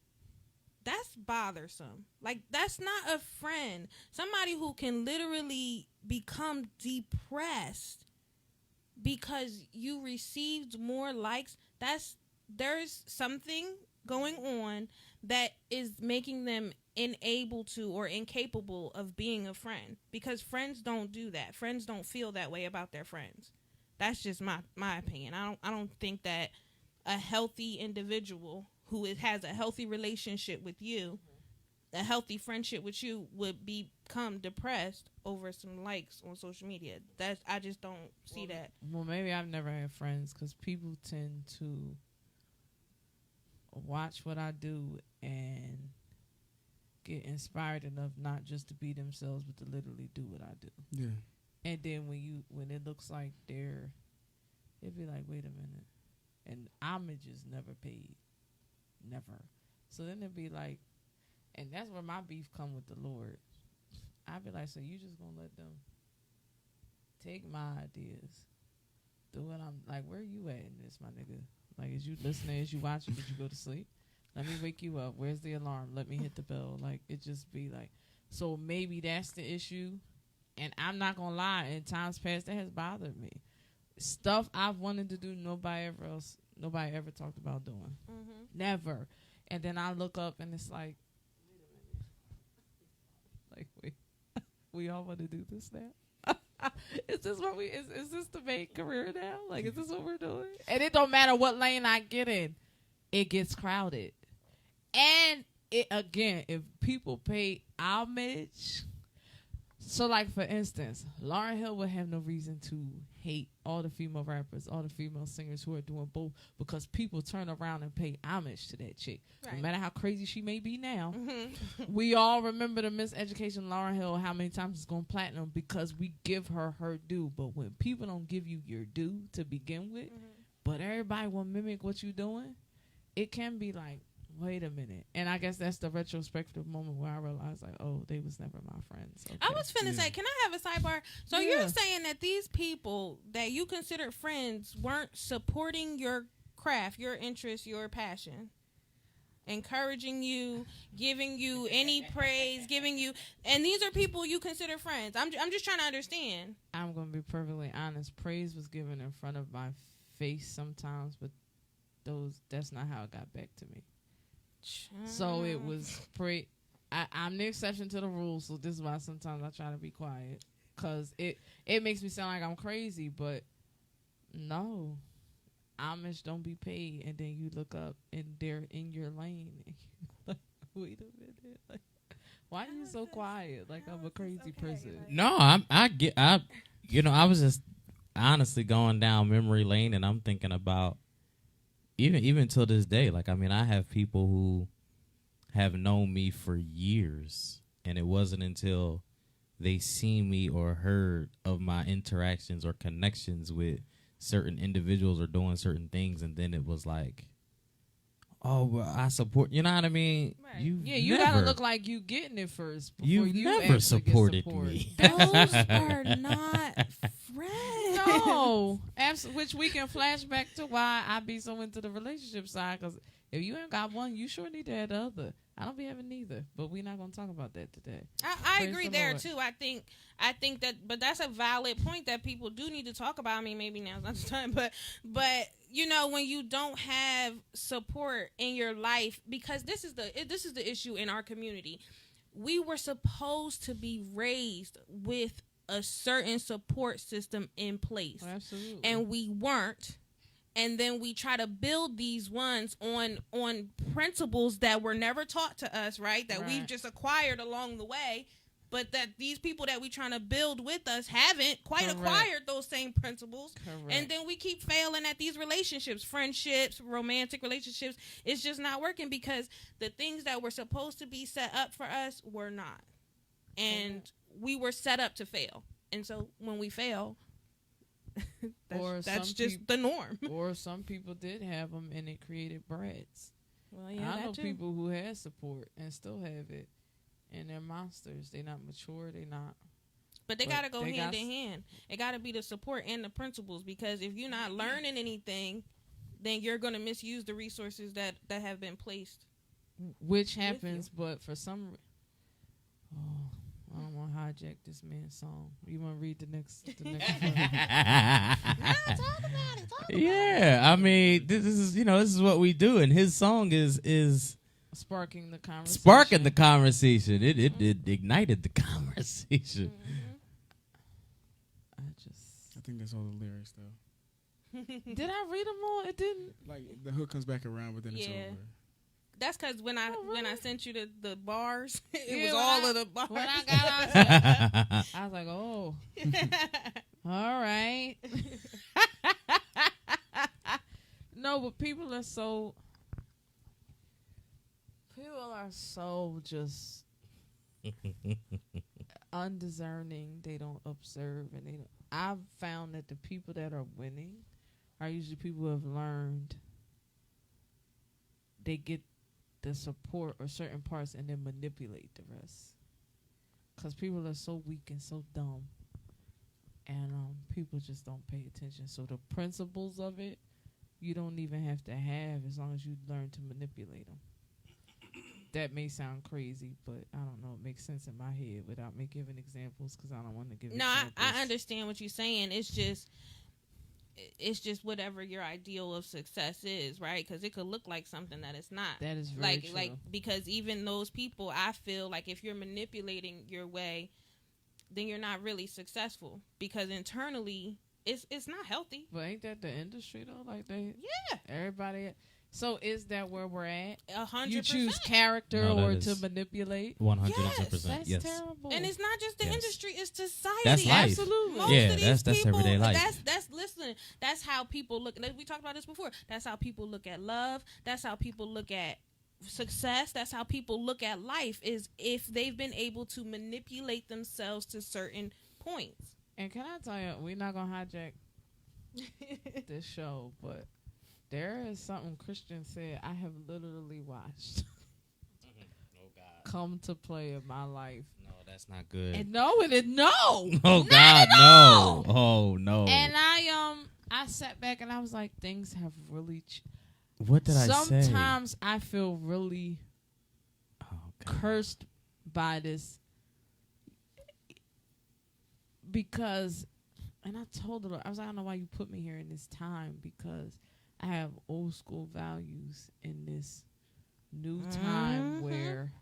that's bothersome. Like, that's not a friend. Somebody who can literally become depressed because you received more likes, there's something going on that is making them unable to or incapable of being a friend, because friends don't do that. Friends don't feel that way about their friends. That's just my opinion. I don't think that a healthy individual who has a healthy relationship with you, a healthy friendship with you, would become depressed over some likes on social media. I just don't see that. Well, maybe I've never had friends because people tend to watch what I do and get inspired enough not just to be themselves, but to literally do what I do. Yeah. And then when it looks like it'd be like, wait a minute, and homage is never paid, never. So then it'd be like, and that's where my beef come with the Lord. I'd be like, so you just gonna let them take my ideas, do what I'm like? Where you at in this, my nigga? Like, is you listening? Is you watching? Did you go to sleep? Let me wake you up. Where's the alarm? Let me hit the bell. Like, it just be like, so maybe that's the issue. And I'm not gonna lie, in times past that has bothered me. Stuff I've wanted to do, nobody ever talked about doing. Mm-hmm. Never. And then I look up and it's like, wait, we all want to do this now? Is this what is this the main career now? Like, is this what we're doing? And it don't matter what lane I get in, it gets crowded. And it, again, if people pay homage, so like for instance, Lauryn Hill would have no reason to hate all the female rappers, all the female singers who are doing both, because people turn around and pay homage to that chick. Right. No matter how crazy she may be now, Mm-hmm. we all remember the Miseducation Lauryn Hill, how many times it's gone platinum, because we give her due. But when people don't give you your due to begin with, but everybody will mimic what you're doing, it can be like, wait a minute. And I guess that's the retrospective moment where I realized, like, oh, they was never my friends. Okay. I was finna say, can I have a sidebar? So Yeah. you're saying that these people that you considered friends weren't supporting your craft, your interest, your passion, encouraging you, giving you any praise, giving you, and these are people you consider friends. I'm just trying to understand. I'm going to be perfectly honest. Praise was given in front of my face sometimes, but that's not how it got back to me. So it was I'm the exception to the rule, so this is why sometimes I try to be quiet, because it makes me sound like I'm crazy, but no, homage don't be paid, and then you look up and they're in your lane, and you're like, wait a minute, like, why are you so quiet? Like I'm a crazy person. No, I was just honestly going down memory lane, and I'm thinking about even till this day. Like, I mean, I have people who have known me for years, and it wasn't until they seen me or heard of my interactions or connections with certain individuals or doing certain things, and then it was like, oh, well, I support. You know what I mean? Right. You gotta look like you getting it first before You you never actually supported get support. me. Those are not friends. No, which we can flash back to why I be so into the relationship side. Because if you ain't got one, you sure need to have the other. I don't be having neither, but we're not gonna talk about that today. I Praise agree the there Lord. too. I think that, but that's a valid point that people do need to talk about. I mean, maybe now's not the time, but you know, when you don't have support in your life, because this is the issue in our community. We were supposed to be raised with a certain support system in place, Absolutely. and we weren't. And then we try to build these ones on principles that were never taught to us, right? That we've just acquired along the way, but that these people that we trying to build with us haven't quite Correct. acquired those same principles. Correct. And then we keep failing at these relationships, friendships, romantic relationships. It's just not working because the things that were supposed to be set up for us were not. And we were set up to fail. And so when we fail, that's just the norm. Or some people did have them and it created brats. Well, I know people who had support and still have it, and they're monsters. They're not mature. They're not. But they got to go they hand got in hand. It got to be the support and the principles, because if you're not learning anything, then you're going to misuse the resources that have been placed which happens, but for some, I don't want to hijack this man's song. You want to read the next one? Yeah, I mean, this is this is what we do, and his song is Sparking the conversation. sparking the conversation. It ignited the conversation. I think that's all the lyrics though. Did I read them all? It didn't. Like the hook comes back around, but then it's Yeah. over. That's because when I sent you the bars, it Yeah, was when all I- of the bars. When I got out, I was like, oh, all right. No, but people are so just undiscerning. They don't observe, and they don't. I've found that the people that are winning are usually people who have learned. They get the support or certain parts and then manipulate the rest. Because people are so weak and so dumb. And people just don't pay attention. So the principles of it, you don't even have to have as long as you learn to manipulate them. That may sound crazy, but I don't know. It makes sense in my head without me giving examples because I don't want to give No, examples. I understand what you're saying. It's just whatever your ideal of success is, right? Because it could look like something that it's not. That is very like true. because even those people, I feel like if you're manipulating your way, then you're not really successful because internally it's not healthy. But ain't that the industry though? Like Yeah, everybody. So is that where we're at? 100%. You choose character No, that or is- to manipulate? 110%. That's Yes. terrible. And it's not just the Yes. industry; it's society. That's life. Absolutely. Most Yeah, of these that's people, everyday life. Listen. That's how people look. We talked about this before. That's how people look at love. That's how people look at success. That's how people look at life. Is if they've been able to manipulate themselves to certain points. And can I tell you, we're not gonna hijack this show, but there is something Christian said I have literally watched Oh God. come to play in my life. No, that's not good. And no, it is no. Oh Not God, at no. all. Oh no. And I sat back and I was like, things have really. What did I say? Sometimes I feel really Oh God. cursed by this because, and I told her, I was like, I don't know why you put me here in this time because I have old school values in this new time where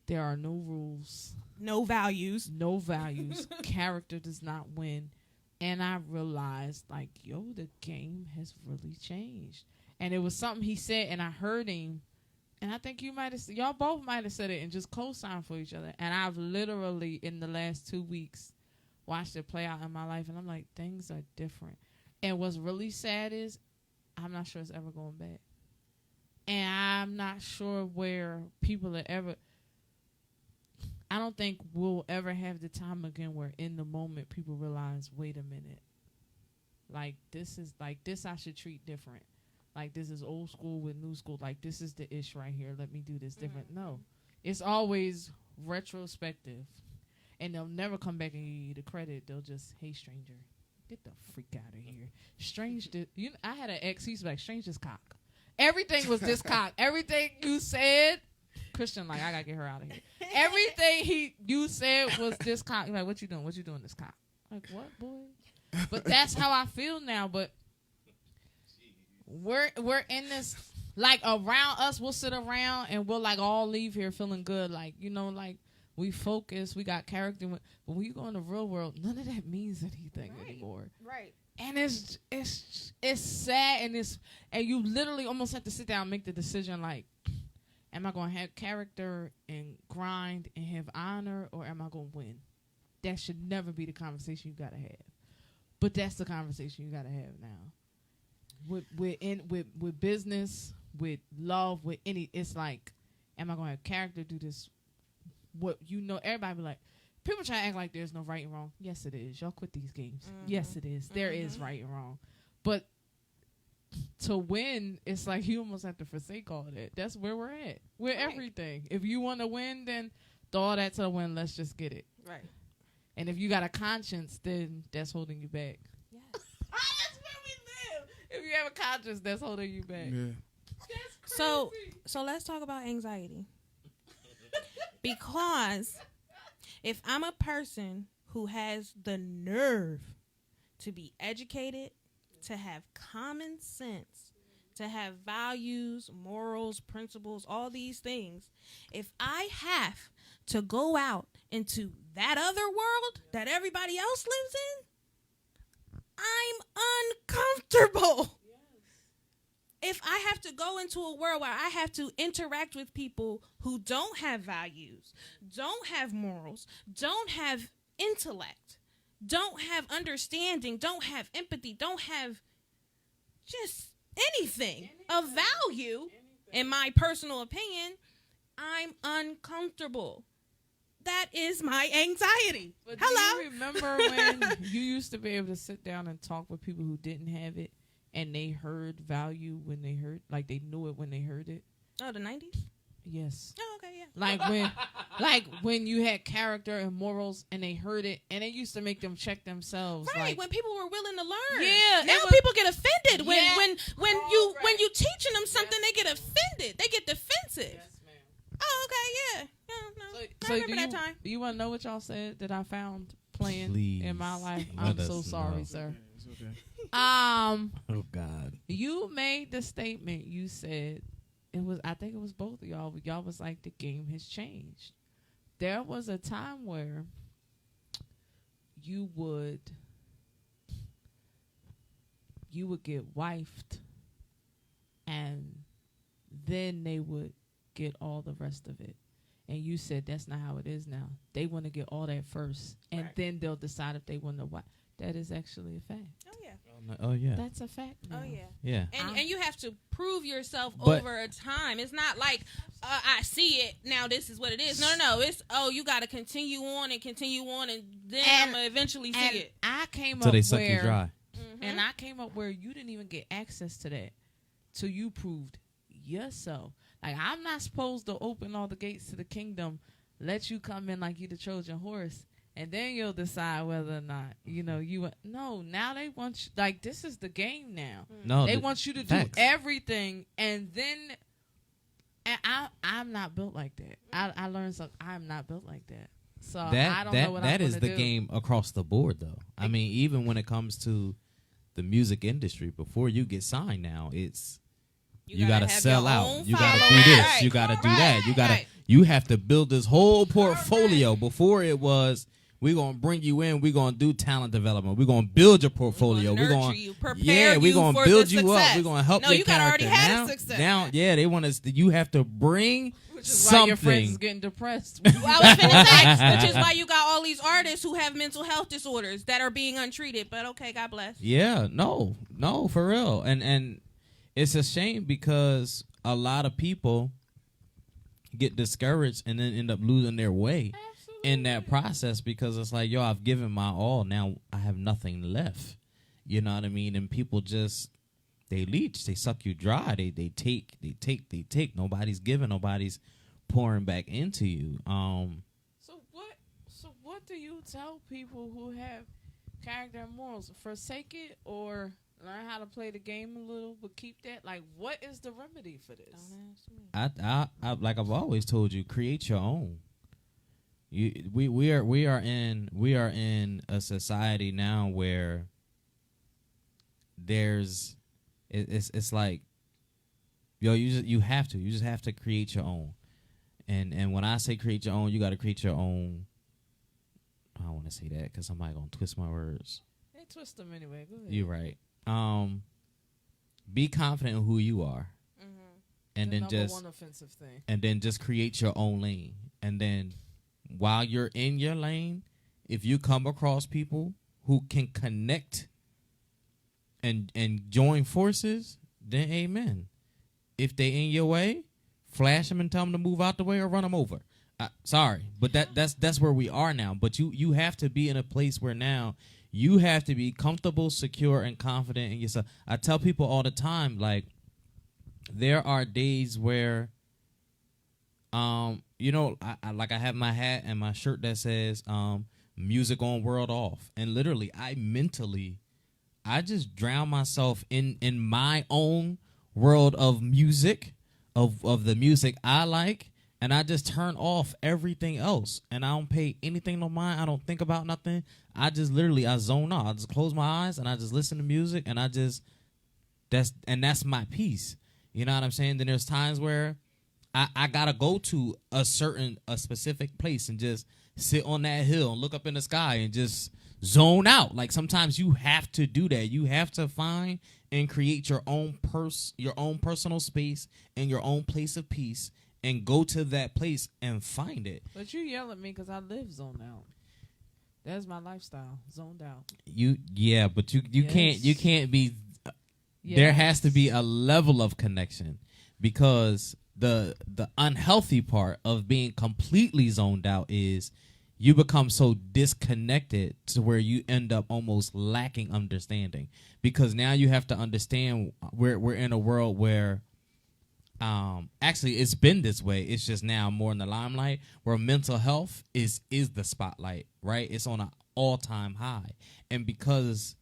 there are no rules, No values. no values, character does not win. And I realized, like, yo, the game has really changed. And it was something he said, and I heard him. And I think y'all both might have said it and just co-signed for each other. And I've literally, in the last 2 weeks, watched it play out in my life. And I'm like, things are different. And what's really sad is I'm not sure it's ever going back. And I'm not sure where people are ever... I don't think we'll ever have the time again where in the moment people realize, wait a minute. Like, this is like this I should treat different. Like, this is old school with new school. Like, this is the ish right here. Let me do this different. No. It's always retrospective. And they'll never come back and give you the credit. They'll just, hey, stranger, get the freak out of here. Strange, I had an ex, he's like, strange this cock. Everything was this cock. Everything you said, Christian, like, I gotta get her out of here. Everything you said was this cock. Like, what you doing? What you doing this cock? Like, what, boy? But that's how I feel now. But we're in this, like, around us, we'll sit around and we'll, like, all leave here feeling good. Like, you know, like, we focus, we got character. But when you go in the real world, none of that means anything anymore. Right. And it's sad, and you literally almost have to sit down and make the decision, like, am I going to have character and grind and have honor, or am I going to win? That should never be the conversation you got to have. But that's the conversation you got to have now. With business, with love, with any, it's like, am I going to have character, do this? What, you know, everybody be like, people try to act like there's no right and wrong. Yes, it is. Y'all quit these games. Yes, it is. There is right and wrong. But to win, it's like you almost have to forsake all that. That's where we're at. We're everything. If you want to win, then throw all that to the win. Let's just get it. Right. And if you got a conscience, then that's holding you back. Yes. That's where we live. If you have a conscience, that's holding you back. Yeah. So let's talk about anxiety. Because if I'm a person who has the nerve to be educated, to have common sense, to have values, morals, principles, all these things, if I have to go out into that other world that everybody else lives in, I'm uncomfortable. If I have to go into a world where I have to interact with people who don't have values, don't have morals, don't have intellect, don't have understanding, don't have empathy, don't have just anything of value, in my personal opinion, I'm uncomfortable. That is my anxiety. But Hello. do you remember when you used to be able to sit down and talk with people who didn't have it, and they heard value when they heard, like they knew it when they heard it? Oh, the 90s? Yes. Oh, okay, yeah. Like when you had character and morals, and they heard it, and it used to make them check themselves. Right, like, when people were willing to learn. Yeah, Now it was- people get offended when Yeah. when you teaching them something, they get offended. They get defensive. Yes, ma'am. Oh, okay, yeah. No. So I remember do that time. you want to know what y'all said that I found playing Please, in my life? let I'm us so sorry, know. sir. It's okay. Oh God. You made the statement. You said it was. I think it was both of y'all. Y'all was like, the game has changed. There was a time where you would get wifed, and then they would get all the rest of it. And you said that's not how it is now. They want to get all that first, and Right. then they'll decide if they want to wife. That is actually a fact. Oh yeah. Oh yeah. That's a fact now. Oh yeah. Yeah. And you have to prove yourself But- over a time. It's not like I see it now. This is what it is. No. It's you got to continue on, and then I'm gonna eventually see And it. I came So up they suck where, you dry. and I came up where you didn't even get access to that till you proved yourself. Like, I'm not supposed to open all the gates to the kingdom, let you come in like you the Trojan horse, and then you'll decide whether or not now they want you, like, this is the game now. No, They want you to do facts. everything, and then I'm not built like that. I learned something. I'm not built like that. So I don't know what that I'm is gonna the do. game across the board, though. I mean, even when it comes to the music industry, before you get signed now, it's you gotta have sell your out. own You gotta do following. this. Right. You gotta do Right. that. You gotta. Right. You have to build this whole portfolio. Before it was, we're gonna bring you in. We're gonna do talent development. We're gonna build your portfolio. We're nurture gonna you, prepare yeah. We're you gonna for build the you up. success. We're gonna help No, your you gotta already character. have now, success. now, yeah, they want us. You have to bring Which is why your friends is something. getting depressed. Well, I was finna say, which is why you got all these artists who have mental health disorders that are being untreated. But okay, God bless. Yeah, no, for real. And it's a shame because a lot of people get discouraged and then end up losing their way in that process because it's like, yo, I've given my all. Now I have nothing left. You know what I mean? And people just, they leech, they suck you dry. They take. Nobody's giving, nobody's pouring back into you. So what do you tell people who have character and morals? Forsake it or learn how to play the game a little, but keep that? Like, what is the remedy for this? I like I've always told you, create your own. We are in a society now where it's like, yo, you just have to create your own. And when I say create your own, you got to create your own. I don't want to say that because somebody gonna twist my words. They twist them anyway. Go ahead. You're right. Be confident in who you are, and The then number just one offensive thing. and then just create your own lane. And then while you're in your lane, if you come across people who can connect and join forces, then amen. If they in your way, flash them and tell them to move out the way or run them over. Sorry, but that's where we are now. But you have to be in a place where now you have to be comfortable, secure, and confident in yourself. I tell people all the time, like, there are days where, I have my hat and my shirt that says music on, world off. And literally, I just drown myself in my own world of music, of the music I like, and I just turn off everything else, and I don't pay anything no mind. I don't think about nothing. I just literally I zone out. I just close my eyes and I just listen to music, and that's my peace. You know what I'm saying? Then there's times where I gotta go to a specific place and just sit on that hill and look up in the sky and just zone out. Like sometimes you have to do that. You have to find and create your own personal space and your own place of peace, and go to that place and find it. But you yell at me because I live zoned out. That's my lifestyle, zoned out. But you can't be. Yes. There has to be a level of connection, because the unhealthy part of being completely zoned out is you become so disconnected to where you end up almost lacking understanding, because now you have to understand we're in a world where actually it's been this way. It's just now more in the limelight, where mental health is the spotlight, right? It's on an all-time high. And because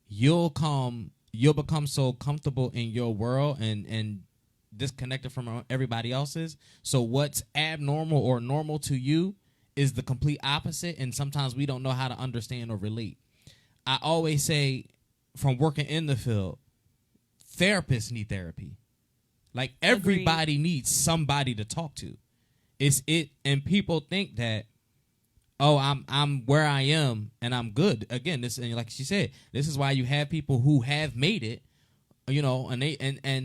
you'll become so comfortable in your world and disconnected from everybody else's. So what's abnormal or normal to you is the complete opposite, and sometimes we don't know how to understand or relate. I always say, from working in the field, therapists need therapy. Like everybody needs somebody to talk to. And people think that, oh, I'm where I am and I'm good. Again, this, and like she said, this is why you have people who have made it, you know, and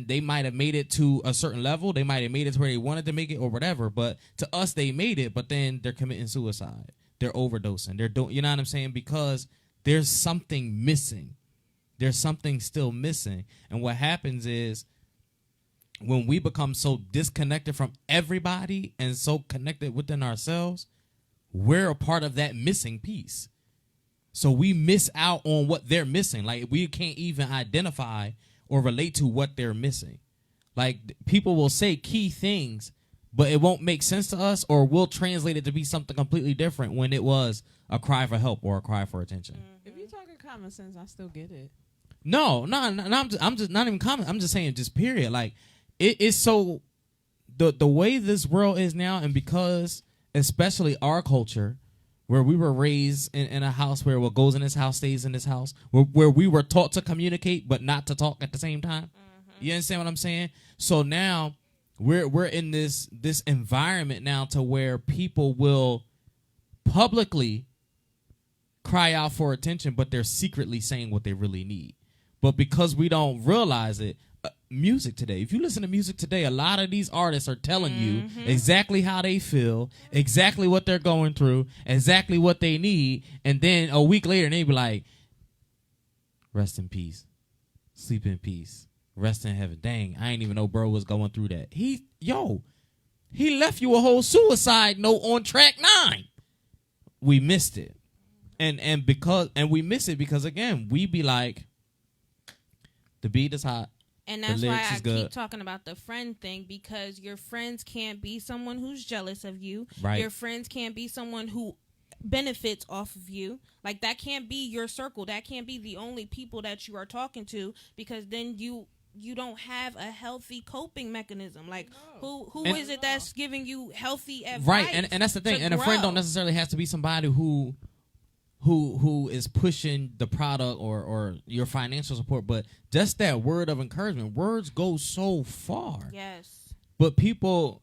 they might have made it to a certain level. They might have made it to where they wanted to make it or whatever. But to us, they made it, but then they're committing suicide. They're overdosing. They're doing, you know what I'm saying? Because there's something missing. There's something still missing. And what happens is, when we become so disconnected from everybody and so connected within ourselves, we're a part of that missing piece. So we miss out on what they're missing. Like, we can't even identify or relate to what they're missing. Like, people will say key things, but it won't make sense to us, or we'll translate it to be something completely different when it was a cry for help or a cry for attention. If you're talking common sense, I still get it. No, I'm just not even common. I'm just saying, just period. Like, it is so, the way this world is now, and because especially our culture, where we were raised in a house where what goes in this house stays in this house, where we were taught to communicate but not to talk at the same time. You understand what I'm saying? So now we're in this environment now to where people will publicly cry out for attention, but they're secretly saying what they really need. But because we don't realize it, music today, if you listen to music today, a lot of these artists are telling you exactly how they feel, exactly what they're going through, exactly what they need, and then a week later they be like, rest in peace, sleep in peace, rest in heaven. Dang, I ain't even know bro was going through that. He left you a whole suicide note on track 9. We missed it. And we miss it because, again, we be like, the beat is hot. And that's why I keep talking about the friend thing, because your friends can't be someone who's jealous of you. Right. Your friends can't be someone who benefits off of you. Like, that can't be your circle. That can't be the only people that you are talking to, because then you don't have a healthy coping mechanism. Like, who is it that's giving you healthy advice? Right, and that's the thing. And a friend don't necessarily have to be somebody who is pushing the product or your financial support, but just that word of encouragement. Words go so far. Yes. But people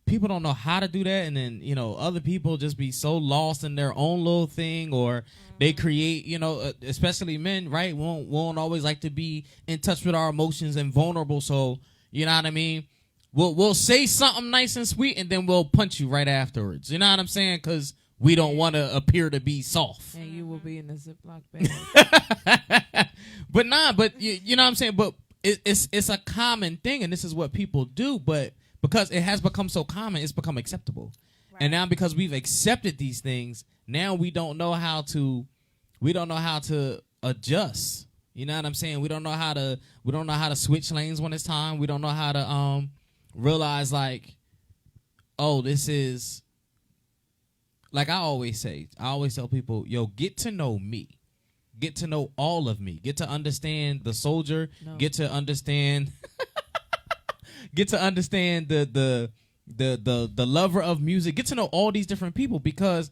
don't know how to do that, and then, you know, other people just be so lost in their own little thing, or they create, you know, especially men, right? Won't always like to be in touch with our emotions and vulnerable. So, you know what I mean? We'll say something nice and sweet, and then we'll punch you right afterwards. You know what I'm saying? Because we don't want to appear to be soft. And you will be in a Ziploc bag. but you know what I'm saying? But it's a common thing, and this is what people do. But because it has become so common, it's become acceptable. Right. And now because we've accepted these things, now we don't know how to adjust. You know what I'm saying? We don't know how to switch lanes when it's time. We don't know how to realize, like, oh, this is. Like I always tell people, yo, get to know me. Get to know all of me. Get to understand the soldier. No. Get to understand get to understand the lover of music, get to know all these different people, because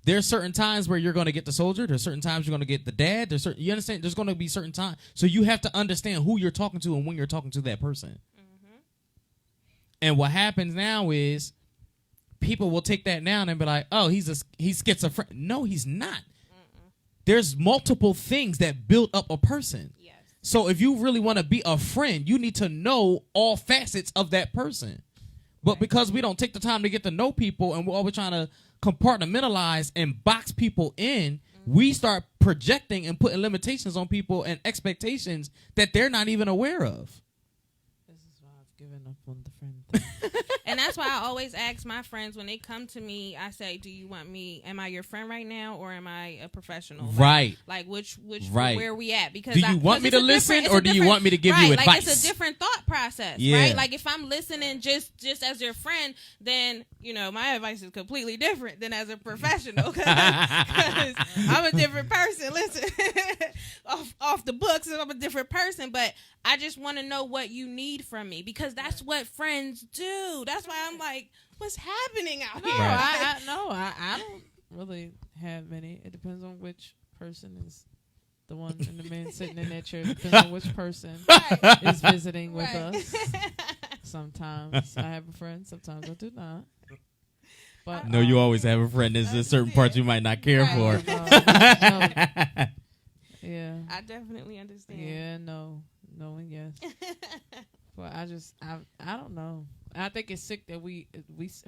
there's certain times where you're going to get the soldier, there's certain times you're going to get the dad, you understand, there's going to be certain times, so you have to understand who you're talking to and when you're talking to that person. And what happens now is people will take that now and be like, oh, he's schizophrenic. No, he's not. There's multiple things that build up a person. Yes. So if you really want to be a friend, you need to know all facets of that person. But because we don't take the time to get to know people, and we're always trying to compartmentalize and box people in, we start projecting and putting limitations on people and expectations that they're not even aware of. This is why I've given up on the friend thing. And that's why I always ask my friends when they come to me, I say, do you want me, am I your friend right now, or am I a professional? Right. Like which Right. where are we at? Because Do you want me to listen, or do you want me to give you Like advice? it's a different thought process, Yeah. right? Like if I'm listening just as your friend, then, you know, my advice is completely different than as a professional, because I'm a different person. Listen, off the books, I'm a different person, but I just want to know what you need from me, because that's what friends do. That's why I'm like, what's happening out No, here? I don't really have many. It depends on which person is the one in the man sitting in that chair. Depends on which person is visiting with us. Sometimes I have a friend, sometimes I do not. But No, you always have a friend. There's just certain parts you might not care Right. for. Yeah. I definitely understand. Yeah, no and yes. But I don't know. I think it's sick that we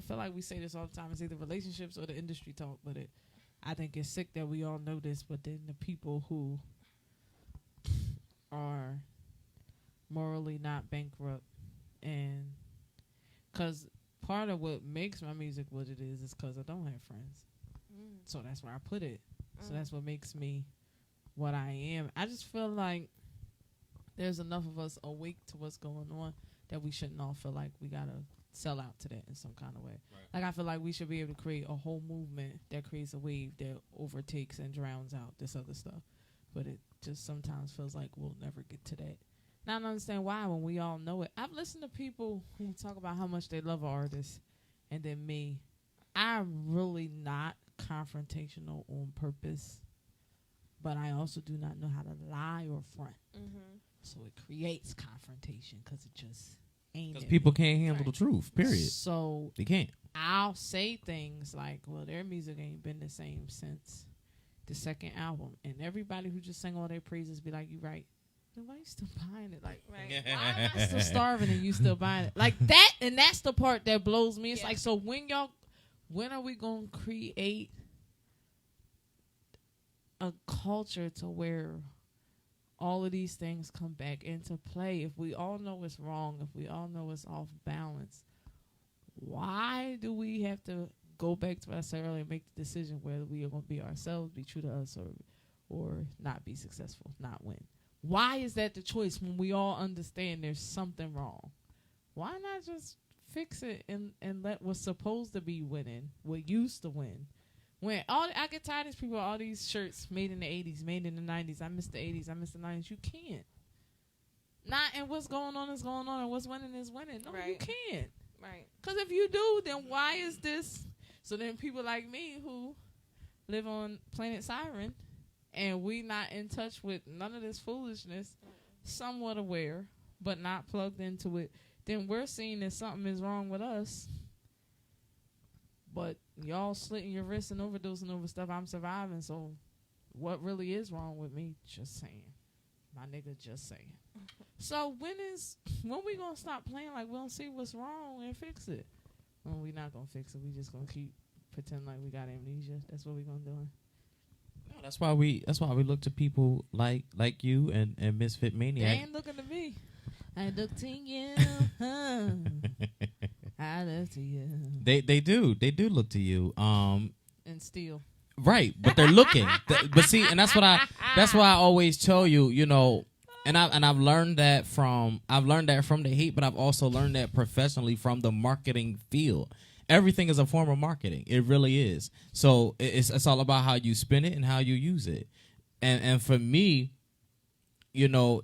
feel like we say this all the time. It's either relationships or the industry talk, but I think it's sick that we all know this, but then the people who are morally not bankrupt, and because part of what makes my music what it is because I don't have friends. So that's where I put it. So that's what makes me what I am. I just feel like there's enough of us awake to what's going on that we shouldn't all feel like we gotta sell out to that in some kind of way. Like I feel like we should be able to create a whole movement that creates a wave that overtakes and drowns out this other stuff. But it just sometimes feels like we'll never get to that. Now I don't understand why when we all know it. I've listened to people who talk about how much they love artists, and then me, I'm really not confrontational on purpose, but I also do not know how to lie or front. So it creates confrontation because it just ain't. Because it. people can't handle the truth, period. So They can't. I'll say things like, well, their music ain't been the same since the second album. And everybody who just sang all their praises be like, you right. Then why you still buying it? Like, Right. why am I still starving and you still buying it? Like that, and that's the part that blows me. It's Yeah. like, so when are we going to create a culture to where all of these things come back into play? If we all know it's wrong, if we all know it's off balance, why do we have to go back to what I said earlier and make the decision whether we are going to be ourselves, be true to us, or not be successful, not win? Why is that the choice when we all understand there's something wrong? Why not just fix it and let what's supposed to be winning, what used to win? When I get tired of these people, all these shirts made in the 80s, made in the 90s. I miss the 80s, I miss the 90s. You can't. And what's going on is going on, and what's winning is winning. No, you Right. can't. Right. Because if you do, then why is this? So then people like me who live on Planet Siren, and we not in touch with none of this foolishness, somewhat aware, but not plugged into it, then we're seeing that something is wrong with us. But y'all slitting your wrists and overdosing over stuff, I'm surviving. So what really is wrong with me? Just saying. My nigga, just saying. So when we gonna stop playing like we don't see what's wrong and fix it? Well, we not gonna fix it. We just gonna keep pretend like we got amnesia. That's what we gonna do. No, that's why we look to people like you and Misfit They Maniac. ain't looking to me. I look to you. I look to you. They do look to you. And still. Right, but they're looking. But see, and that's why I always tell you, you know, and I've learned that from the hate, but I've also learned that professionally from the marketing field. Everything is a form of marketing. It really is. So it's all about how you spin it and how you use it. And for me, you know,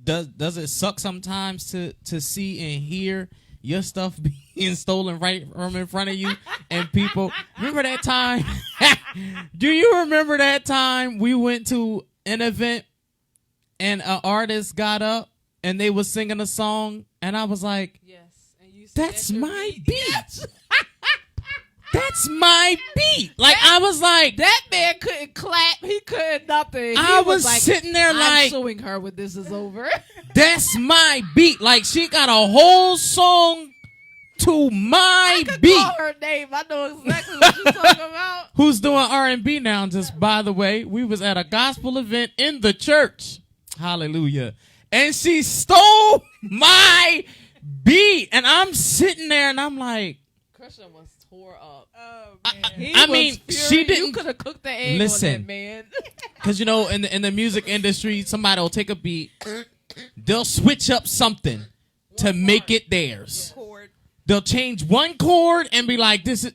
does it suck sometimes to see and hear your stuff being stolen right from in front of you? And people, remember that time? Do you remember that time we went to an event and an artist got up and they was singing a song and I was like, Yes. And you said that's my beat. That's my beat. Like, I was like, That man couldn't clap. He couldn't nothing. I He was like, sitting there I'm like, suing her when this is over. that's my beat. Like, she got a whole song to my beat. Call her name. I know exactly what you're talking about. Who's doing R&B now? Just by the way, we was at a gospel event in the church. Hallelujah. And she stole my beat. And I'm sitting there and I'm like, Christian was tore up. Oh man. He I was mean, furious. she didn't- You could have cooked the egg Listen. on that man. because you know, in the music industry, somebody will take a beat, they'll switch up something to make it theirs. Chord. They'll change one chord and be like, "This is."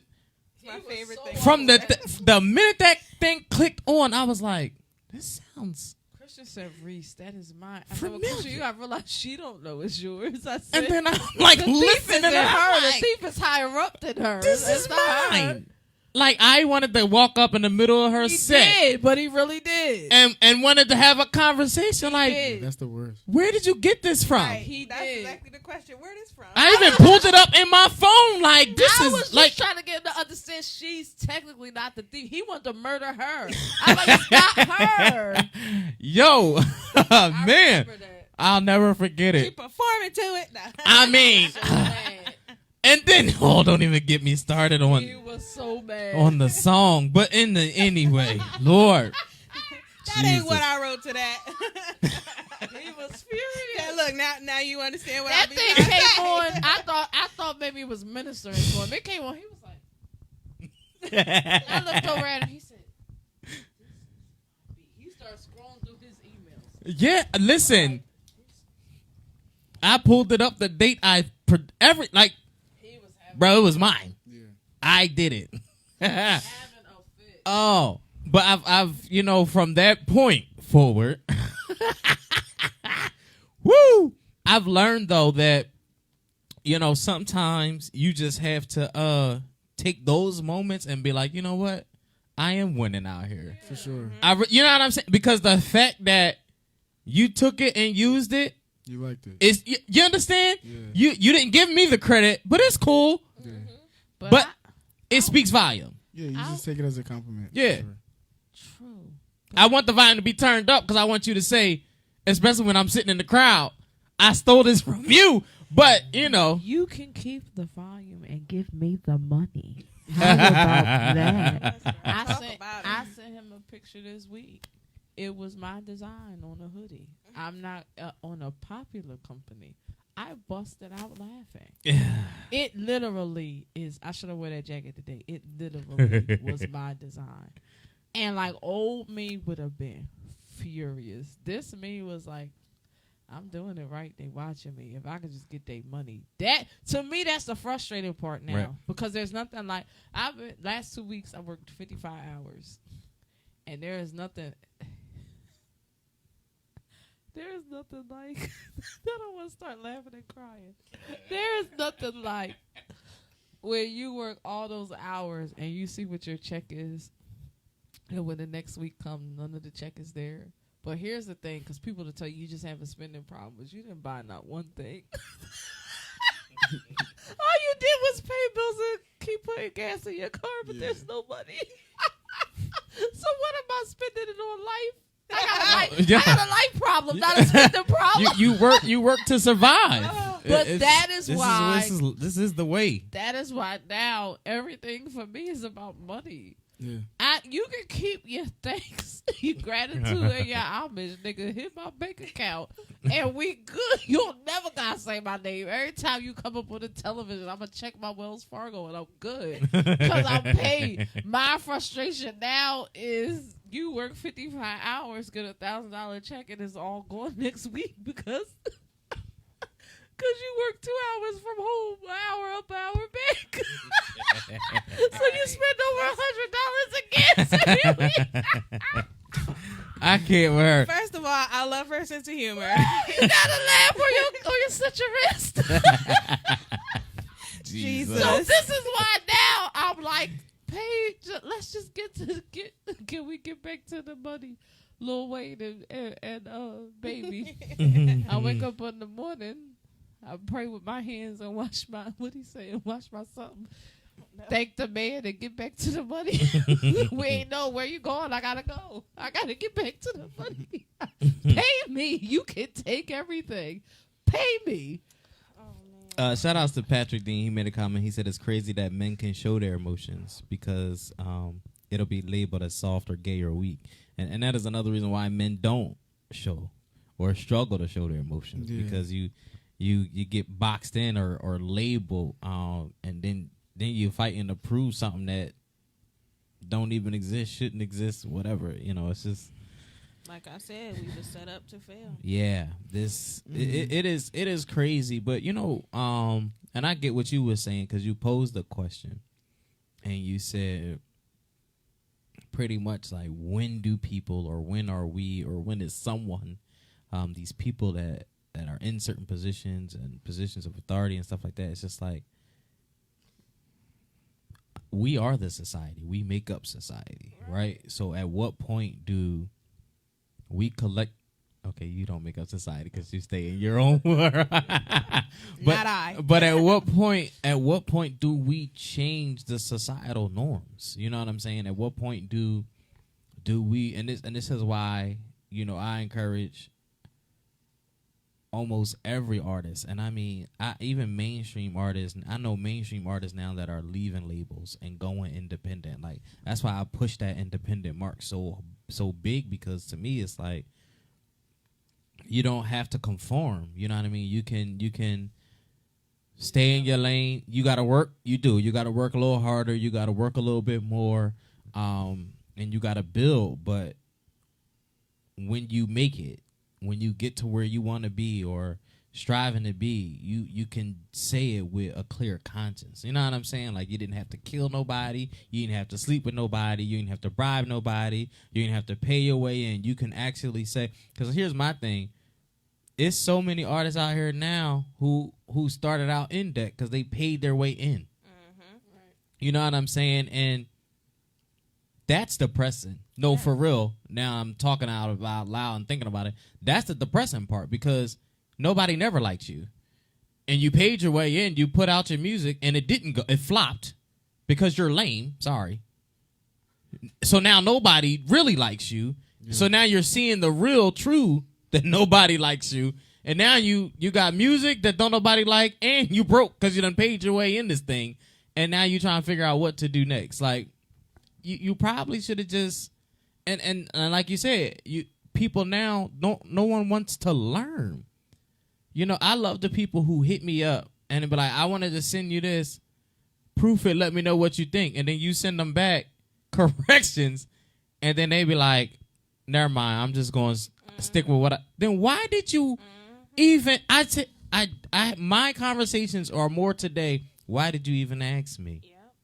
My favorite thing. From the minute that thing clicked on, I was like, "This sounds." Christian said, "Reese, that is mine." I said, Familiar. well, Christian, you gotta realize she don't know it's yours. I said, And then I'm like, the thief is listening in to her. her. The Like, thief is higher up than her. this It's is not her. mine. Like, I wanted to walk up in the middle of her He set did, but he really did. and wanted to have a conversation. Like, did. That's the worst. where did you get this from? Right. He That's did. exactly the question. Where this from? I even pulled it up in my phone. Like, this I is was just like. trying to get him to understand she's technically not the thief. He wanted to murder her. I'm like, it's not her. Yo, I man, remember that. I'll never forget Keep it. performing to it. I mean, So mad. and then don't even get me started He on was so mad. the song. But anyway, Lord, That ain't what Jesus. I wrote to that. He was furious. Yeah, look, now you understand what That I be thing trying to came say. on. I thought maybe it was ministering to him. It came on. He was like, I looked over at him. He said, he started scrolling through his emails. yeah. Listen, I pulled it up the date He was having, bro. It was mine. Yeah. I did it. having a fit. Oh, but I've from that point forward, woo! I've learned though that sometimes you just have to take those moments and be like, you know what, I am winning out here. For sure. You know what I'm saying? Because the fact that you took it and used it You liked it. is, you understand? Yeah. You didn't give me the credit, but it's cool. Yeah. But it speaks volume. Yeah, you just take it as a compliment. Yeah. For sure. True. I want the volume to be turned up because I want you to say, especially when I'm sitting in the crowd, I stole this from you. But, You can keep the volume and give me the money. How about that? I Talk sent, about it. I sent him a picture this week. It was my design on a hoodie. I'm not on a popular company. I busted out laughing. It literally is. I should have worn that jacket today. It literally was my design. And like old me would have been furious. This me was like, I'm doing it right. They watching me. If I could just get their money. That to me, that's the frustrating part now. Right. Because there's nothing like last 2 weeks I worked 55 hours. And there is nothing like I don't want to start laughing and crying. There is nothing like when you work all those hours and you see what your check is, and when the next week comes, none of the check is there. But here's the thing, because people will tell you just have a spending problem, but you didn't buy not one thing. All you did was pay bills and keep putting gas in your car, but there's no money. So what am I spending it on life? I got a life problem, not a spending problem. you work to survive. But that is why- this is the way. That is why now everything for me is about money. Yeah. You can keep your thanks, your gratitude, and your homage, nigga. Hit my bank account, and we good. You'll never gotta say my name. Every time you come up on the television, I'm gonna check my Wells Fargo, and I'm good because I'm paid. My frustration now is you work 55 hours, get $1,000 check, and it's all gone next week because you work 2 hours from home, an hour up, an hour back. So you spend over $100 in gas every week. I can't wear. First of all, I love her sense of humor. You gotta laugh or you're such a wrist. Jesus. So this is why now I'm like, Paige, let's just can we get back to the money? Lil Wayne and baby. I wake up in the morning, I pray with my hands and wash my wash my something. Thank the man and get back to the money. We ain't know where you going. I gotta go. I gotta get back to the money. Pay me. You can take everything. Pay me. Shout outs to Patrick Dean. He made a comment. He said it's crazy that men can show their emotions because it'll be labeled as soft or gay or weak. And that is another reason why men don't show or struggle to show their emotions because you get boxed in or labeled and then you fighting to prove something that don't even exist, shouldn't exist, whatever. You know, it's just like I said, we were set up to fail. Yeah, this it is crazy, but you know, and I get what you were saying because you posed the question, and you said pretty much like when do people or when are we or when is someone, these people that are in certain positions and positions of authority and stuff like that. It's just like we are the society. We make up society, right? So at what point do we collect? Okay, you don't make up society because you stay in your own world. Not I. But at what point do we change the societal norms? You know what I'm saying? At what point do we? And this is why, you know, I encourage almost every artist, and I mean, even mainstream artists. I know mainstream artists now that are leaving labels and going independent. Like that's why I push that independent mark so big, because to me it's like you don't have to conform. You know what I mean? You can stay in your lane. You got to work. You got to work a little harder. You got to work a little bit more, and you got to build. But when you make it, when you get to where you want to be or striving to be, you can say it with a clear conscience. You know what I'm saying? Like you didn't have to kill nobody. You didn't have to sleep with nobody. You didn't have to bribe nobody. You didn't have to pay your way in. You can actually say, because here's my thing. It's so many artists out here now who started out in debt because they paid their way in. Mm-hmm. Right. You know what I'm saying? And that's depressing. No, for real. Now I'm talking out loud and thinking about it. That's the depressing part because nobody never liked you. And you paid your way in, you put out your music, and it didn't go. It flopped because you're lame. Sorry. So now nobody really likes you. Yeah. So now you're seeing the real true that nobody likes you. And now you got music that don't nobody like, and you broke because you done paid your way in this thing. And now you trying to figure out what to do next. Like, you probably should have just, and like you said, people now, no one wants to learn. You know, I love the people who hit me up and be like, I wanted to send you this, proof it, let me know what you think. And then you send them back corrections, and then they be like, never mind, I'm just going to stick with what then why did you even, my conversations are more today, why did you even ask me? Yep.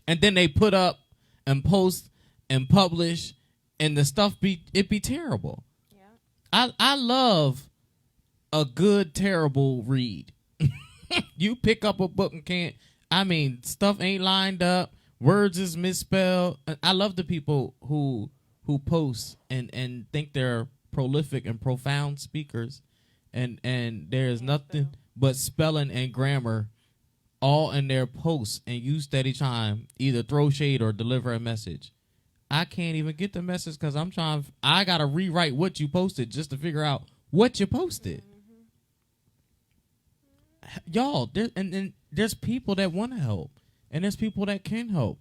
And then they put up and post and publish, and the stuff be terrible. Yeah. I love a good terrible read. You pick up a book and stuff ain't lined up, words is misspelled. I love the people who post and think they're prolific and profound speakers, and there's nothing but spelling and grammar all in their posts, and you steady trying either throw shade or deliver a message. I can't even get the message because I gotta rewrite what you posted just to figure out what you posted. Mm-hmm. Y'all, there's people that want to help, and there's people that can help,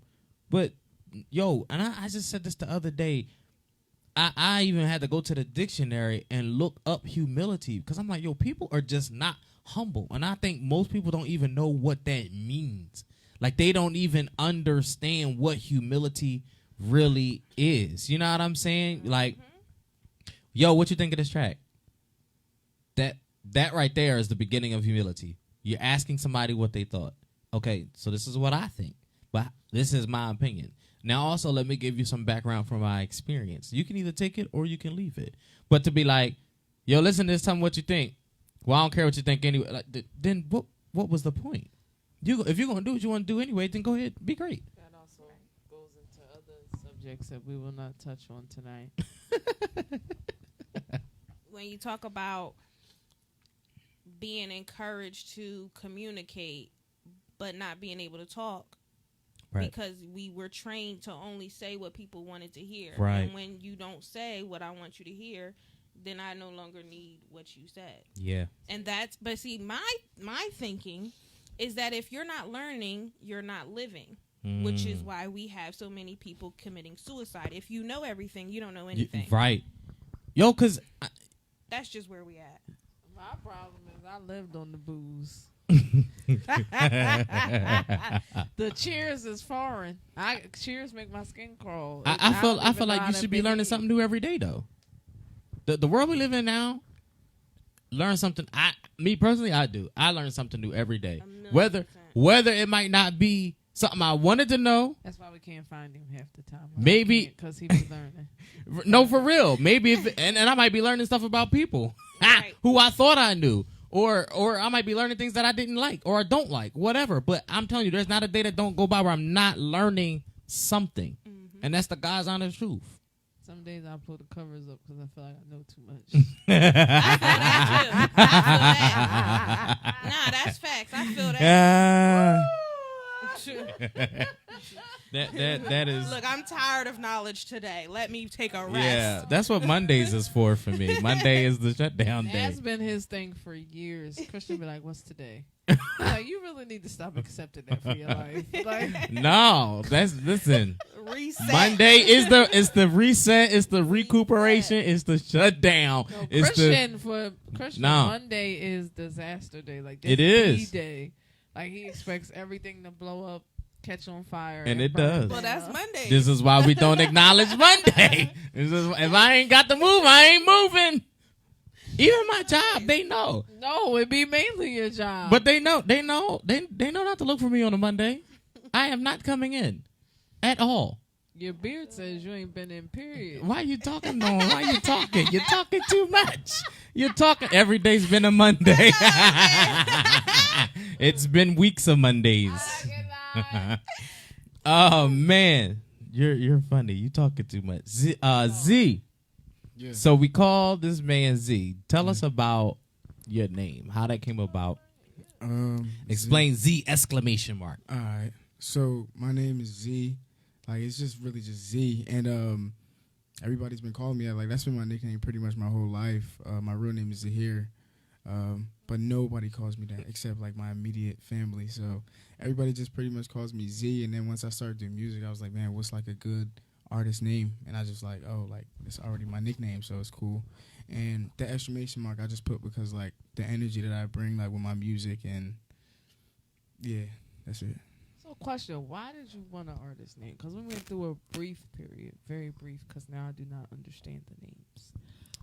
but and I just said this the other day. I even had to go to the dictionary and look up humility because I'm like, people are just not humble. And I think most people don't even know what that means. Like, they don't even understand what humility really is. You know what I'm saying? Mm-hmm. Like, what you think of this track? That right there is the beginning of humility. You're asking somebody what they thought. Okay, so this is what I think, but this is my opinion. Now, also, let me give you some background from my experience. You can either take it or you can leave it. But to be like, yo, listen to this, tell me what you think. Well, I don't care what you think anyway. Like, then what was the point? If you're going to do what you want to do anyway, then go ahead. Be great. That also goes into other subjects that we will not touch on tonight. When you talk about being encouraged to communicate but not being able to talk, Right. because we were trained to only say what people wanted to hear. Right. And when you don't say what I want you to hear, then I no longer need what you said. Yeah. And that's, but see, my thinking is that if you're not learning, you're not living, which is why we have so many people committing suicide. If you know everything, you don't know anything. Right. Yo, because... That's just where we at. My problem is I lived on the booze. The cheers is foreign. Cheers make my skin crawl. I feel don't even like know you how should to be learning behave. something new every day, though. The world we live in now, learn something. Me personally, I do. I learn something new every day. 1,000,000%. Whether it might not be something I wanted to know. That's why we can't find him half the time. Maybe- Because he was learning. No, for real. Maybe if and I might be learning stuff about people Right. who I thought I knew. Or I might be learning things that I didn't like or I don't like, whatever. But I'm telling you, there's not a day that don't go by where I'm not learning something. Mm-hmm. And that's the God's honest truth. Some days I pull the covers up because I feel like I know too much. Nah, that's facts. I feel that. That is... Look, I'm tired of knowledge today. Let me take a rest. Yeah, that's what Mondays is for me. Monday is the shutdown day. That's been his thing for years. Christian be like, "What's today?" Like, you really need to stop accepting that for your life. Like, No, listen. Reset. Monday is the reset, it's the recuperation, it's the shutdown. no, It's Christian No. Monday is disaster day. Like, It this is. D-Day. Like, he expects everything to blow up, catch on fire, And it burn does. Well, that's down. Monday. This is why we don't acknowledge Monday. If I ain't got to move, I ain't moving. Even my job, they know. No, it'd be mainly your job. But they know not to look for me on a Monday. I am not coming in at all. your beard says you ain't been in, period. Why you talking, Noah? Why you talking? You're talking too much. You're talking. Every day's been a Monday. It's been weeks of Mondays. Oh man, you're funny. You talking too much. Z. Yeah. So we call this man Z. Tell us about your name. How that came about. Explain Z exclamation mark. All right. So my name is Z. Like, it's just really just Z. And everybody's been calling me that. Like, that's been my nickname pretty much my whole life. My real name is Zahir. But nobody calls me that except, like, my immediate family. So everybody just pretty much calls me Z. And then once I started doing music, I was like, man, what's, like, a good artist name? And I just like, oh, like, it's already my nickname, so it's cool. And the exclamation mark I just put because, like, the energy that I bring, like, with my music. And, yeah, that's it. So, question: why did you want an artist name? Because we went through a brief period, very brief, because now I do not understand the names.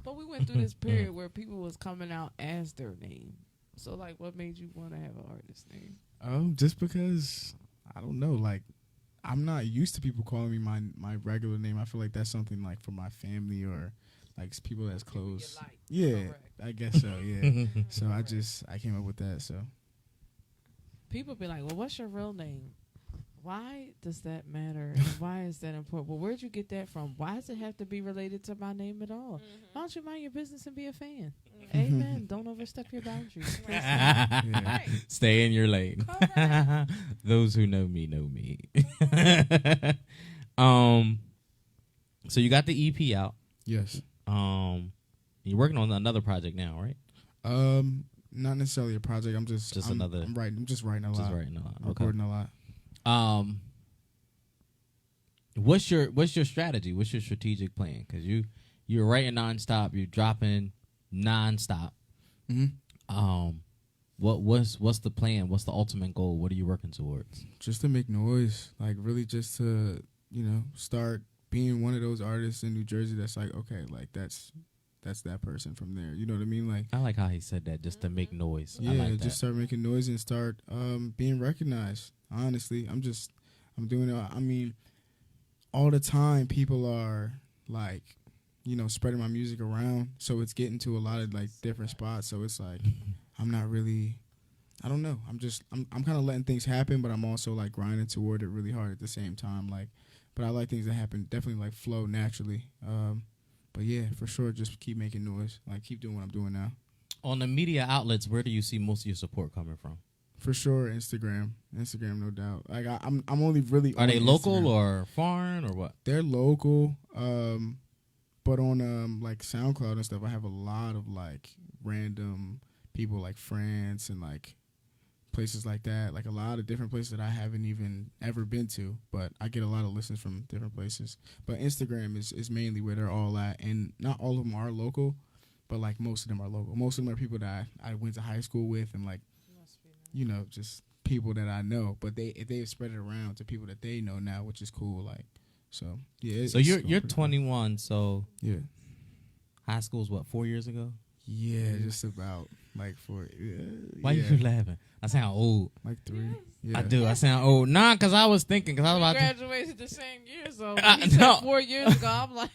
But we went through this period where people was coming out as their name. So, like, what made you want to have an artist name? Just because, I don't know, like, I'm not used to people calling me my regular name. I feel like that's something, like, for my family or, like, people that's close. Yeah, Correct. I guess so, yeah. So I came up with that, so. People be like, well, what's your real name? Why does that matter? And why is that important? Well, where'd you get that from? Why does it have to be related to my name at all? Why don't you mind your business and be a fan? Amen. Don't overstep your boundaries. Yeah. Stay in your lane. Those who know me know me. So you got the EP out. Yes. You're working on another project now, right? Not necessarily a project. I'm just another. I'm writing. I'm just writing a lot. Just writing a lot. I'm recording a lot. What's your strategy? What's your strategic plan? Because you're writing nonstop. You're dropping nonstop. Mm-hmm. What's the plan? What's the ultimate goal? What are you working towards? Just to make noise, like really just to start being one of those artists in New Jersey that's like, okay, like that's that person from there. You know what I mean? Like, I like how he said that, just to make noise. yeah, I like that. just start making noise and start being recognized. Honestly, I'm doing it. I mean, all the time people are like, you know, spreading my music around, so it's getting to a lot of like different spots. So it's like I'm not really, I don't know. I'm kind of letting things happen, but I'm also like grinding toward it really hard at the same time. Like, but I like things that happen definitely like flow naturally. But yeah, for sure, just keep making noise. Like keep doing what I'm doing now. On the media outlets, where do you see most of your support coming from? For sure, Instagram, no doubt. Like I'm only really. Are they local Instagram. or foreign or what? They're local, but on like SoundCloud and stuff, I have a lot of like random people like France and like places like that. Like a lot of different places that I haven't even ever been to, but I get a lot of listens from different places. But Instagram is mainly where they're all at, and not all of them are local, but like most of them are local. Most of them are people that I went to high school with, and like, you know, just people that I know. But they've spread it around to people that they know now, which is cool. Like, so yeah. So you're 21. So yeah. high school's what, 4 years ago? Yeah, just about like Why you laughing? I sound old. like 3. Yeah. I do. I sound old. Nah, because I was thinking, because I was We about to. graduated the same year, so No. he said 4 years ago. I'm like,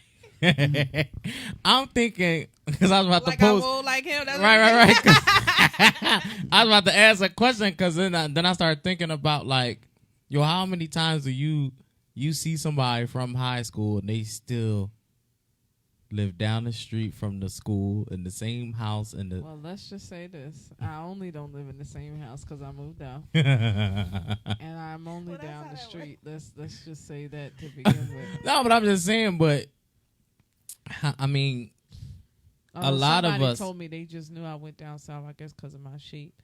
I'm thinking, because I was about Like to I post. will like him. That's Right. 'Cause I was about to ask a question, because then I started thinking about like, yo, how many times do you see somebody from high school and they still live down the street from the school in the same house in the. well, let's just say this. I only don't live in the same house because I moved out. And I'm only that's down how the that street. Let's just say that to begin with. No, but I'm just saying. But I mean, a lot of somebody us told me they just knew I went down south. I guess because of my shape.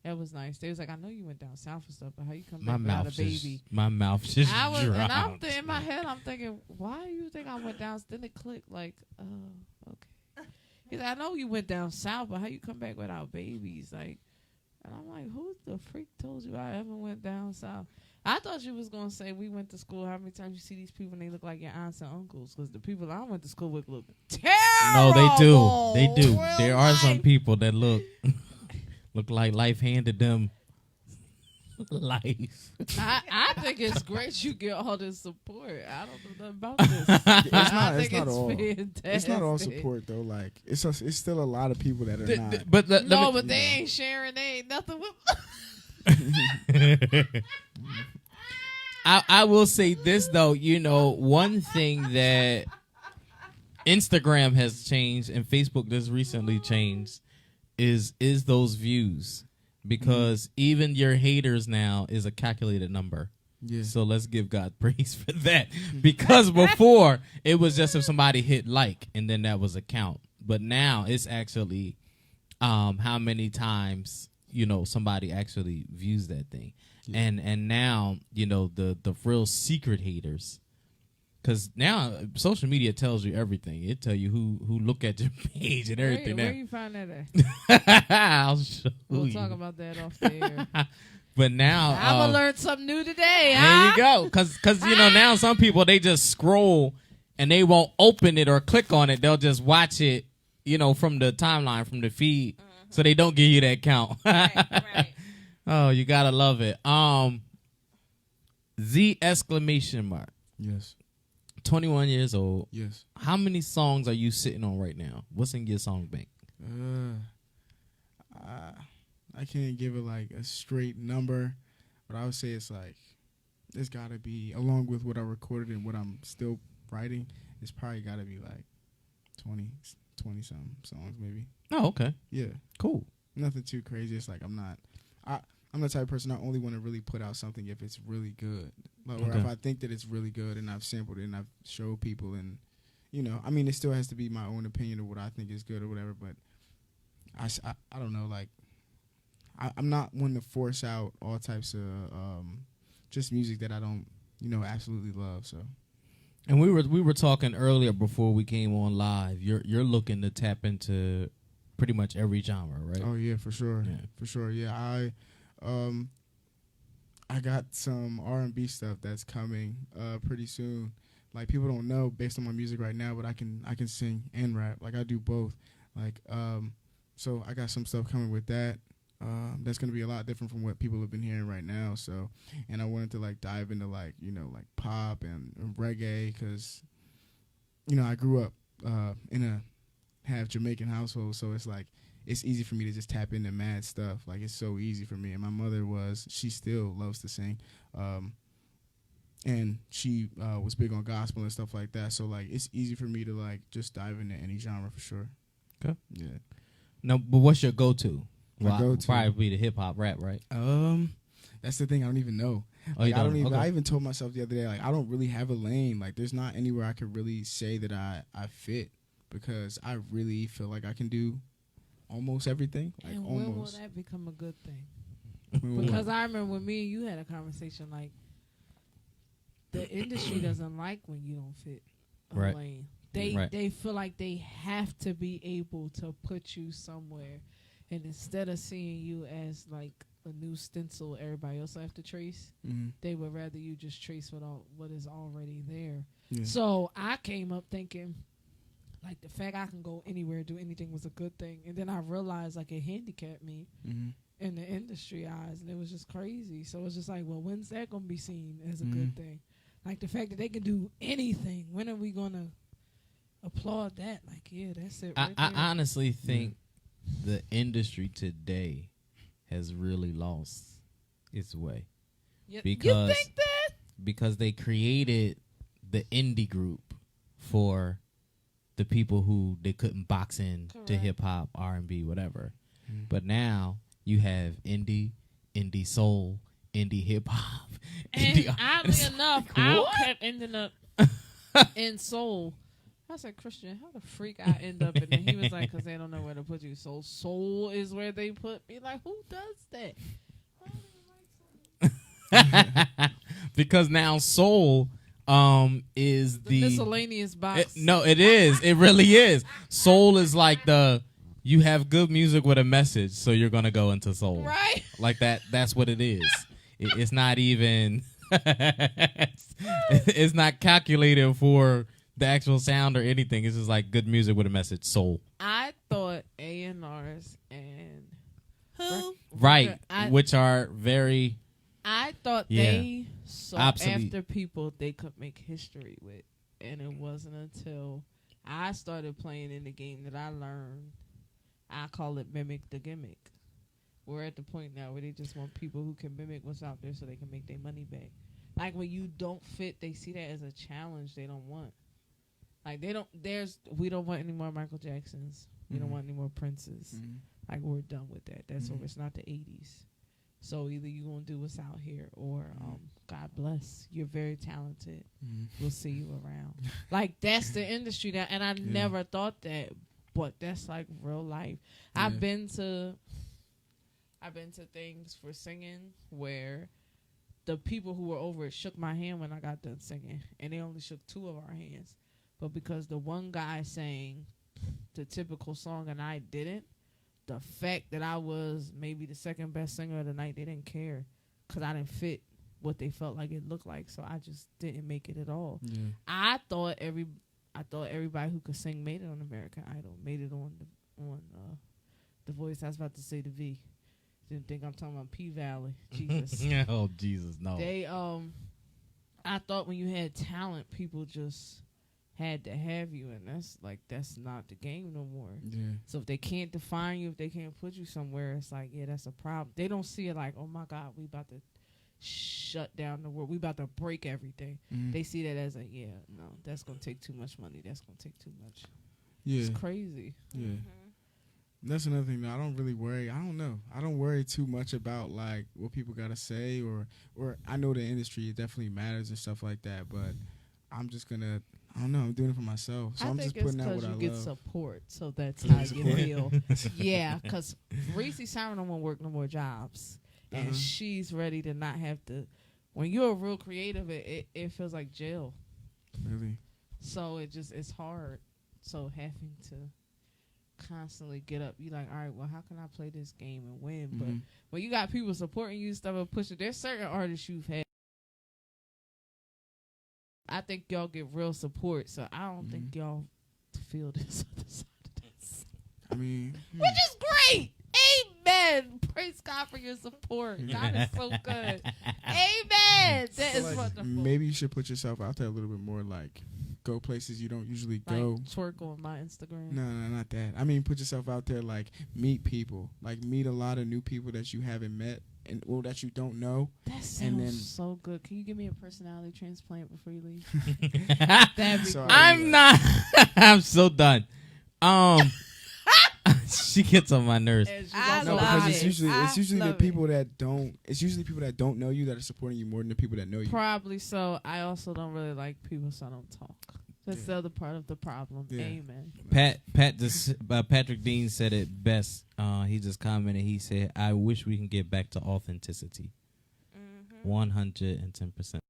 That was nice. They was like, I know you went down south and stuff, but how you come my back without a mouth baby? my mouth just I was, dropped. and I'm in my head, I'm thinking, why do you think I went down? Then it clicked, like, oh, okay. He's like, I know you went down south, but how you come back without babies? Like, and I'm like, who the freak told you I ever went down south? I thought you was gonna say we went to school. How many times you see these people and they look like your aunts and uncles? Because the people I went to school with look terrible. No, they do. Real There are some life. people that look like life handed them life. I think it's great you get all this support. I don't know nothing about this. I think it's not all. fantastic. It's not all support though. Like it's still a lot of people that are not. But No, but they ain't sharing. They ain't nothing with. I will say this though, you know, one thing that Instagram has changed and Facebook just recently changed is those views, because even your haters now is a calculated number. Yeah. So let's give God praise for that, because before it was just if somebody hit like and then that was a count, but now it's actually how many times, you know, somebody actually views that thing. Yeah. And now, you know, the real secret haters, because now social media tells you everything. It tell you who look at your page and everything. Where now. you find that at? I'll show We'll you. talk about that off the air. But now I'm gonna learn something new today. there Huh? you go, because you know now some people, they just scroll and they won't open it or click on it. They'll just watch it, you know, from the timeline, from the feed, so they don't give you that count. right. Oh, you gotta love it. Z exclamation mark. Yes. 21 years old. Yes. How many songs are you sitting on right now? What's in your song bank? I can't give it like a straight number, but I would say it's like it's got to be, along with what I recorded and what I'm still writing, it's probably got to be like 20 something songs maybe. Oh, okay. Yeah. Cool. Nothing too crazy. It's like I'm the type of person I only want to really put out something if it's really good. Like, or Okay. if I think that it's really good and I've sampled it and I've showed people, and you know, I mean, it still has to be my own opinion of what I think is good or whatever, but I don't know, like I'm not one to force out all types of just music that I don't, you know, absolutely love. So And we were talking earlier before we came on live. You're looking to tap into pretty much every genre, right? oh yeah, for sure. Yeah. For sure. Yeah, I got some R&B stuff that's coming pretty soon. Like, people don't know based on my music right now, but I can sing and rap. Like, I do both. Like, so I got some stuff coming with that. that's gonna be a lot different from what people have been hearing right now. So, and I wanted to like dive into like like pop and reggae because I grew up in a half Jamaican household, so it's like it's easy for me to just tap into mad stuff. Like it's so easy for me. And my mother she still loves to sing, and she was big on gospel and stuff like that. So like it's easy for me to like just dive into any genre for sure. Okay. Yeah. No, but what's your go-to? My Well, go-to? probably the hip hop rap, right? That's the thing. I don't even know. Oh, you Like, I don't don't? even. Okay. I even told myself the other day, like I don't really have a lane. Like there's not anywhere I could really say that I fit because I really feel like I can do almost everything. Like And when will almost. that become a good thing? When will Because what? I remember when me and you had a conversation, like the industry doesn't like when you don't fit a Right. lane. Right. They feel like they have to be able to put you somewhere, and instead of seeing you as like a new stencil everybody else have to trace, Mhm. they would rather you just trace what is already there. Yeah. So I came up thinking, like the fact I can go anywhere, do anything was a good thing, and then I realized like it handicapped me Mhm. in the industry eyes, and it was just crazy. So it's just like, well, when's that gonna be seen as a good thing? Like the fact that they can do anything. When are we gonna applaud that? Like, yeah, that's it. Right I there. honestly think the industry today has really lost its way you because think that? because they created the indie group for the people who they couldn't box in to Correct. hip hop, R&B, whatever. But now you have indie soul, indie hip hop, And indie. oddly it's enough, like, I what? kept ending up in soul. I said, Christian, how the freak I end up in there? He was like, because they don't know where to put you. So soul is where they put me. Like, who does that? Because now soul is The miscellaneous box. No, it is. It really is. Soul is like you have good music with a message, so you're gonna go into soul. Right? Like that. That's what it is. It's not even. It's not calculated for the actual sound or anything. It's just like good music with a message. Soul. I thought A&Rs and Who? Right. I- Which are very. I thought Yeah. they sought Obsolete. after people they could make history with. And it wasn't until I started playing in the game that I learned, I call it mimic the gimmick. We're at the point now where they just want people who can mimic what's out there so they can make their money back. Like when you don't fit, they see that as a challenge they don't want. Like we don't want any more Michael Jacksons. We don't want any more Princes. Like we're done with that. That's over. It's not the 80s. So either you're going to do what's out here or God bless. You're very talented. We'll see you around. Like that's the industry that, and I never thought that, but that's like real life. Yeah. I've been to things for singing where the people who were over it shook my hand when I got done singing, and they only shook 2 of our hands. But because the one guy sang the typical song and I didn't, the fact that I was maybe the second best singer of the night, they didn't care because I didn't fit what they felt like it looked like. So I just didn't make it at all. Yeah. I thought everybody who could sing made it on American Idol, made it on the Voice. I was about to say the V. Didn't think I'm talking about P Valley. Jesus. Oh Jesus, no. They I thought when you had talent, people just had to have you, and that's not the game no more. Yeah. So if they can't define you, if they can't put you somewhere, it's like, yeah, that's a problem. They don't see it like, oh my God, we about to shut down the world. We about to break everything. They see that as no, that's gonna take too much money. That's gonna take too much. Yeah. It's crazy. Yeah. That's another thing that I don't really worry. I don't know. I don't worry too much about like what people gotta say or I know the industry, it definitely matters and stuff like that, but I'm just gonna, I don't know, I'm doing it for myself. So I I'm think just it's putting out because what you I get love. support, so that's You how get you support. feel. Yeah, because Reese Simon don't want to work no more jobs, and she's ready to not have to. When you're a real creative, it feels like jail. Really? So it's hard. So having to constantly get up, you like, all right, well, how can I play this game and win? But when you got people supporting you, stuff and pushing, there's certain artists you've had. I think y'all get real support, so I don't think y'all feel this other side of this. I mean, Which is great. Amen. Amen. Praise God for your support. God is so good. Amen. That is Like, wonderful. maybe you should put yourself out there a little bit more. Like, go places you don't usually like go. twerk on my Instagram. No, not that. I mean, put yourself out there. Like, meet people. Like, meet a lot of new people that you haven't met and or that you don't know. That sounds And then- so good. Can you give me a personality transplant before you leave? I'm That'd be So great. not. I'm so done. She gets on my nerves. And she's I also No, love because it. it's usually I the love people that don't. It's usually people that don't know you that are supporting you more than the people that know you. probably so. I also don't really like people, so I don't talk. That's the other part of the problem. Yeah. Amen. Patrick Dean said it best. He just commented. He said, "I wish we can get back to authenticity." 110%.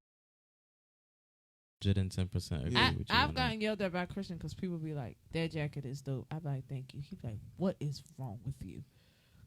110% agree Yeah. with you. I've on that. gotten yelled at by Christian because people be like, "That jacket is dope." I be like, "Thank you." He be like, "What is wrong with you?"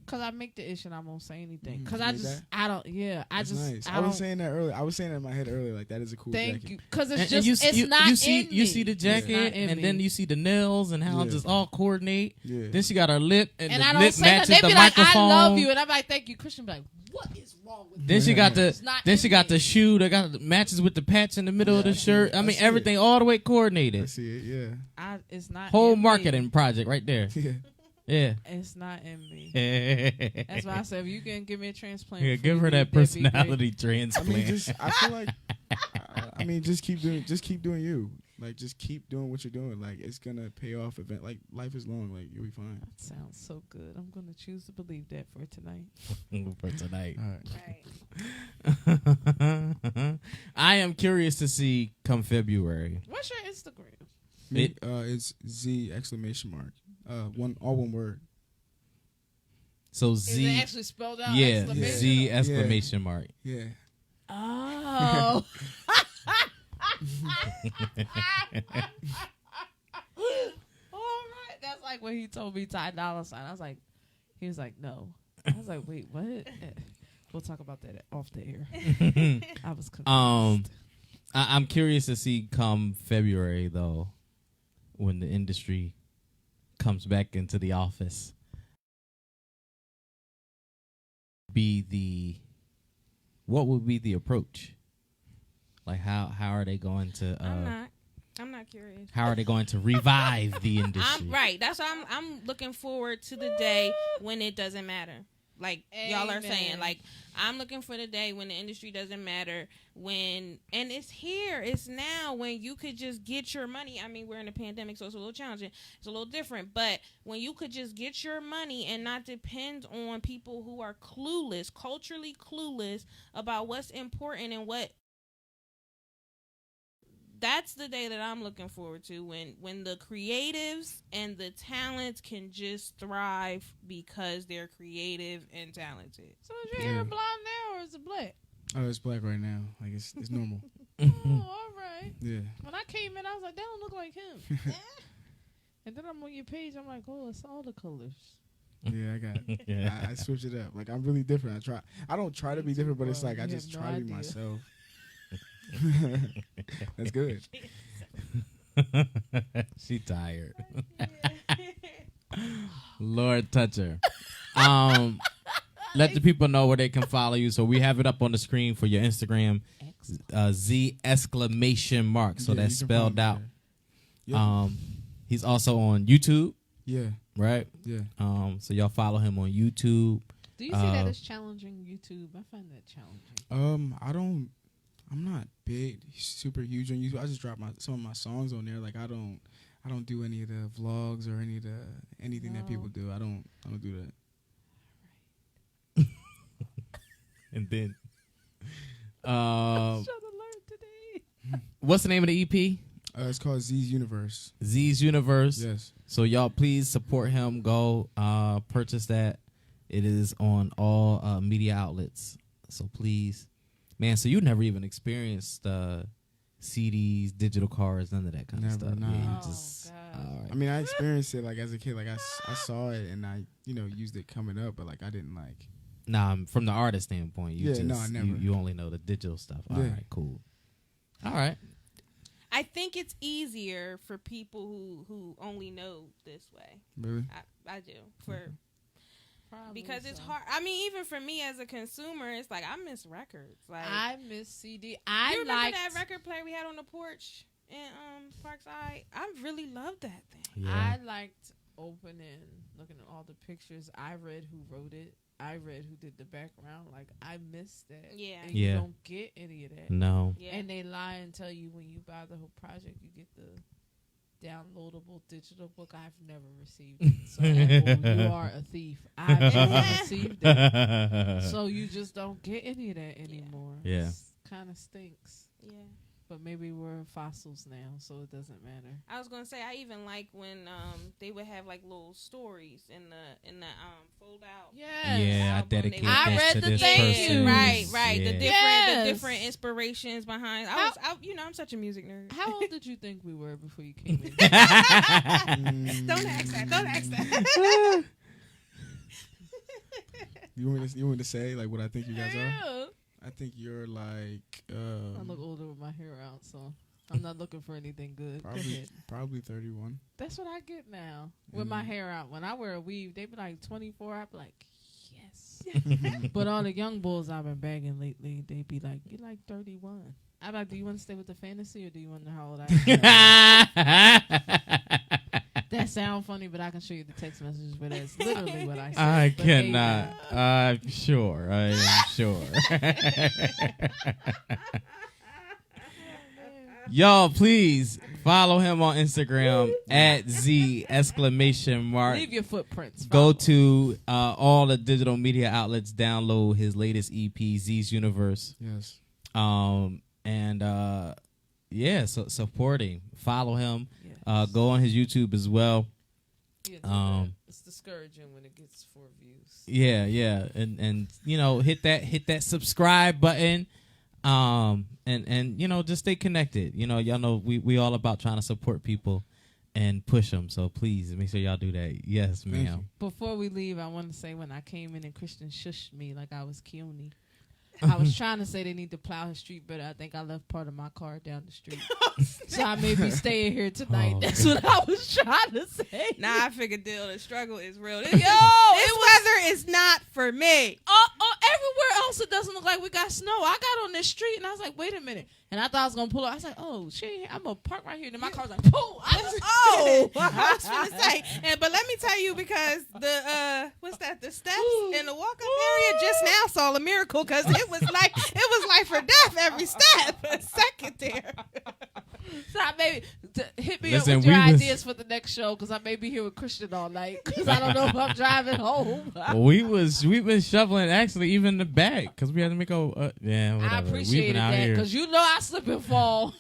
Because I make the issue and I won't say anything. Because You I made just, that? I don't, yeah. I That's just, nice. I I was don't. saying that earlier. I was saying that in my head earlier. Like, that is a cool Thank jacket. you. Because it's And just, you, it's you, not you see in you me. see the It's not jacket, in and me. then you see the nails and how Yeah. just all coordinate. Yeah. Then she got her lip, and, And the I don't lip say that. matches They the be like, microphone. "I love you," and I'm like, "Thank you." Christian be like, "What is wrong with you?" Then she got the It's not then in she got me. the shoe that got matches with the patch in the middle of the I see shirt. it. I I mean see it. everything all the way I coordinated. see it. Yeah. It's not Whole in me. marketing project right there. Yeah. Yeah. It's not in me. That's That's why I said, if you can give me a transplant, Yeah, before give you her that leave, that'd be great. personality I mean, transplant. I feel like. I mean, just keep doing you. Like, just keep doing what you're doing. Like, it's gonna pay off. Event like life is long. Like, you'll be fine. That sounds so good. I'm gonna choose to believe that for tonight. For tonight. All right. I am curious to see come February. What's your Instagram? It- It's Z exclamation mark. All one word. So Is it Z, actually spelled out? yeah, Exclamation? Z exclamation mark. Yeah. Oh. All right. That's like when he told me Ty Dolla $ign. I was like, he was like, no. I was like, wait, what? We'll talk about that off the air. I was confused. I'm curious to see come February though, when the industry comes back into the office, what would be the approach? Like how are they going to I'm not curious. how are they going to revive the industry? I'm right. That's why I'm looking forward to the day when it doesn't matter. Like y'all are saying, Amen. like I'm looking for the day when the industry doesn't matter, and it's here, it's now, when you could just get your money. I mean, we're in a pandemic, so it's a little challenging, it's a little different, but when you could just get your money and not depend on people who are clueless, culturally clueless about what's important and what. That's the day that I'm looking forward to, when the creatives and the talents can just thrive because they're creative and talented. So is your hair blonde now or is it black? Oh, it's black right now. Like, it's normal. Oh, all right. Yeah. When I came in, I was like, that don't look like him. And then I'm on your page, I'm like, oh, it's all the colors. Yeah, I got. Yeah. I switched it up. Like, I'm really different. I don't try to be different, but it's like I You just have no try to be idea. myself. That's good. She tired. Lord touch her. Let the people know where they can follow you. So we have it up on the screen for your Instagram, Z exclamation mark. So Yeah, that's you can follow spelled me out. there. Yeah. He's also on YouTube, Yeah. right? Yeah. So y'all follow him on YouTube. Do you see that as challenging YouTube? I find that challenging. I'm not big, super huge on YouTube. I just drop some of my songs on there. Like, I don't do any of the vlogs or anything that people do. I don't do that. And then, Should have learned today. what's the name of the EP? It's called Z's Universe. Z's Universe. Yes. So y'all please support him. Go purchase that. It is on all media outlets. So please, man. So you never even experienced CDs, digital cards, none of that kind of Never, stuff. nah. Yeah, you Oh, just God. all right. I mean, I experienced it like as a kid. Like, I saw it and I used it coming up, but like I didn't like. Nah, from the artist standpoint, you Yeah, just no, I never. You only know the digital stuff. All Yeah. right, cool. All right. I think it's easier for people who only know this way. Really? I do. For Probably because it's so. hard. I mean, even for me as a consumer, it's like I miss records. Like I miss CD. you I remember liked that record player we had on the porch in Parkside? I really loved that thing. I liked opening, looking at all the pictures. I read who wrote it. I read who did the background. Like, I miss that. Yeah. And Yeah. you don't get any of that. No. Yeah. And they lie and tell you when you buy the whole project, you get the downloadable digital book. I've never received it. So, Apple, you are a thief. I've never received it. So, you just don't get any of that anymore. Yeah. Kind of stinks. Yeah. But maybe we're fossils now, so it doesn't matter. I was gonna say I even like when they would have like little stories in the fold out. Yes. Yeah, I album. dedicate I this read to the this thank person. you. Right. Yeah. The different inspirations behind. I'm such a music nerd. How old did you think we were before you came in? Don't ask that. Don't ask that. You want me to say like what I think you guys are? Yeah. I think you're like I look older with my hair out, so I'm not looking for anything good. probably 31. That's what I get now with my hair out. When I wear a weave, they be like 24. I be like, yes. But all the young bulls I've been bagging lately, they be like, you like 31. I'm like, do you want to stay with the fantasy or do you want to know how old I am? That sound funny, but I can show you the text messages where that's literally what I said. I But they- cannot. I'm sure. I am sure. Y'all, please follow him on Instagram at Z exclamation mark. Leave your footprints. Go Follow. to all the digital media outlets. Download his latest EP, Z's Universe. Yes. Yeah, so support him. Follow him. Yes. Go on his YouTube as well. Yeah, do that. It's discouraging when it gets 4 views. Yeah, and you know, hit that subscribe button, and you know, just stay connected. You know, y'all know we all about trying to support people and push them. So please make sure y'all do that. Yes, Thank ma'am. you. Before we leave, I want to say when I came in and Christian shushed me like I was Keone. I was trying to say they need to plow his street, but I think I left part of my car down the street. So I may be staying here tonight. Oh. That's what I was trying to say. Nah, I figured the struggle is real. This Yo, this weather is not for me. Everywhere else it doesn't look like we got snow. I got on this street and I was like, wait a minute. And I thought I was going to pull up. I was like, oh, shit, I'm going to park right here. And then my car was like, boom. I was, I was finna say, but let me tell you, because the the steps in the walk-up area just now saw a miracle, because it was like for death every step. A second there. So I may hit me Listen, up with your we was- ideas for the next show because I may be here with Christian all night because I don't know if I'm driving home. We've been shoveling actually even the back because we had to make a yeah. Whatever. I appreciated We've been out that here. because you know I slip and fall.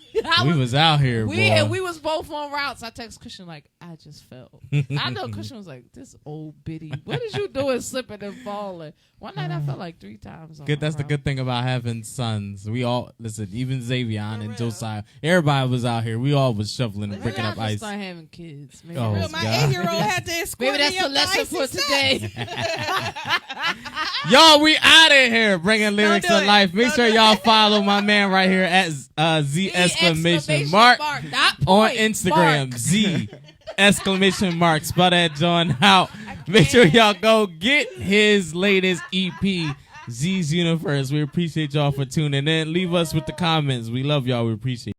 We was out here, boy. We was both on routes. I text Christian like I just fell. I know Christian was like, this old biddy, what did you doing slipping and falling? One night I fell like 3 times. On Good. my That's the route. good thing about having sons. We all listen. Even Xavier and real. Josiah, everybody was out here. We all was shoveling and Maybe picking I up should ice. start having kids. Maybe Oh, Real, that's- my God. 8-year-old had to escort maybe that's me the up lesson icy for steps. today. Y'all, we out of here bringing lyrics do to it. life. Make Don't sure do y'all it. follow my man right here at Z exclamation mark not on point, Instagram. mark. Z exclamation mark. Spell that John out. Make sure y'all go get his latest EP, Z's Universe. We appreciate y'all for tuning in. Leave us with the comments. We love y'all. We appreciate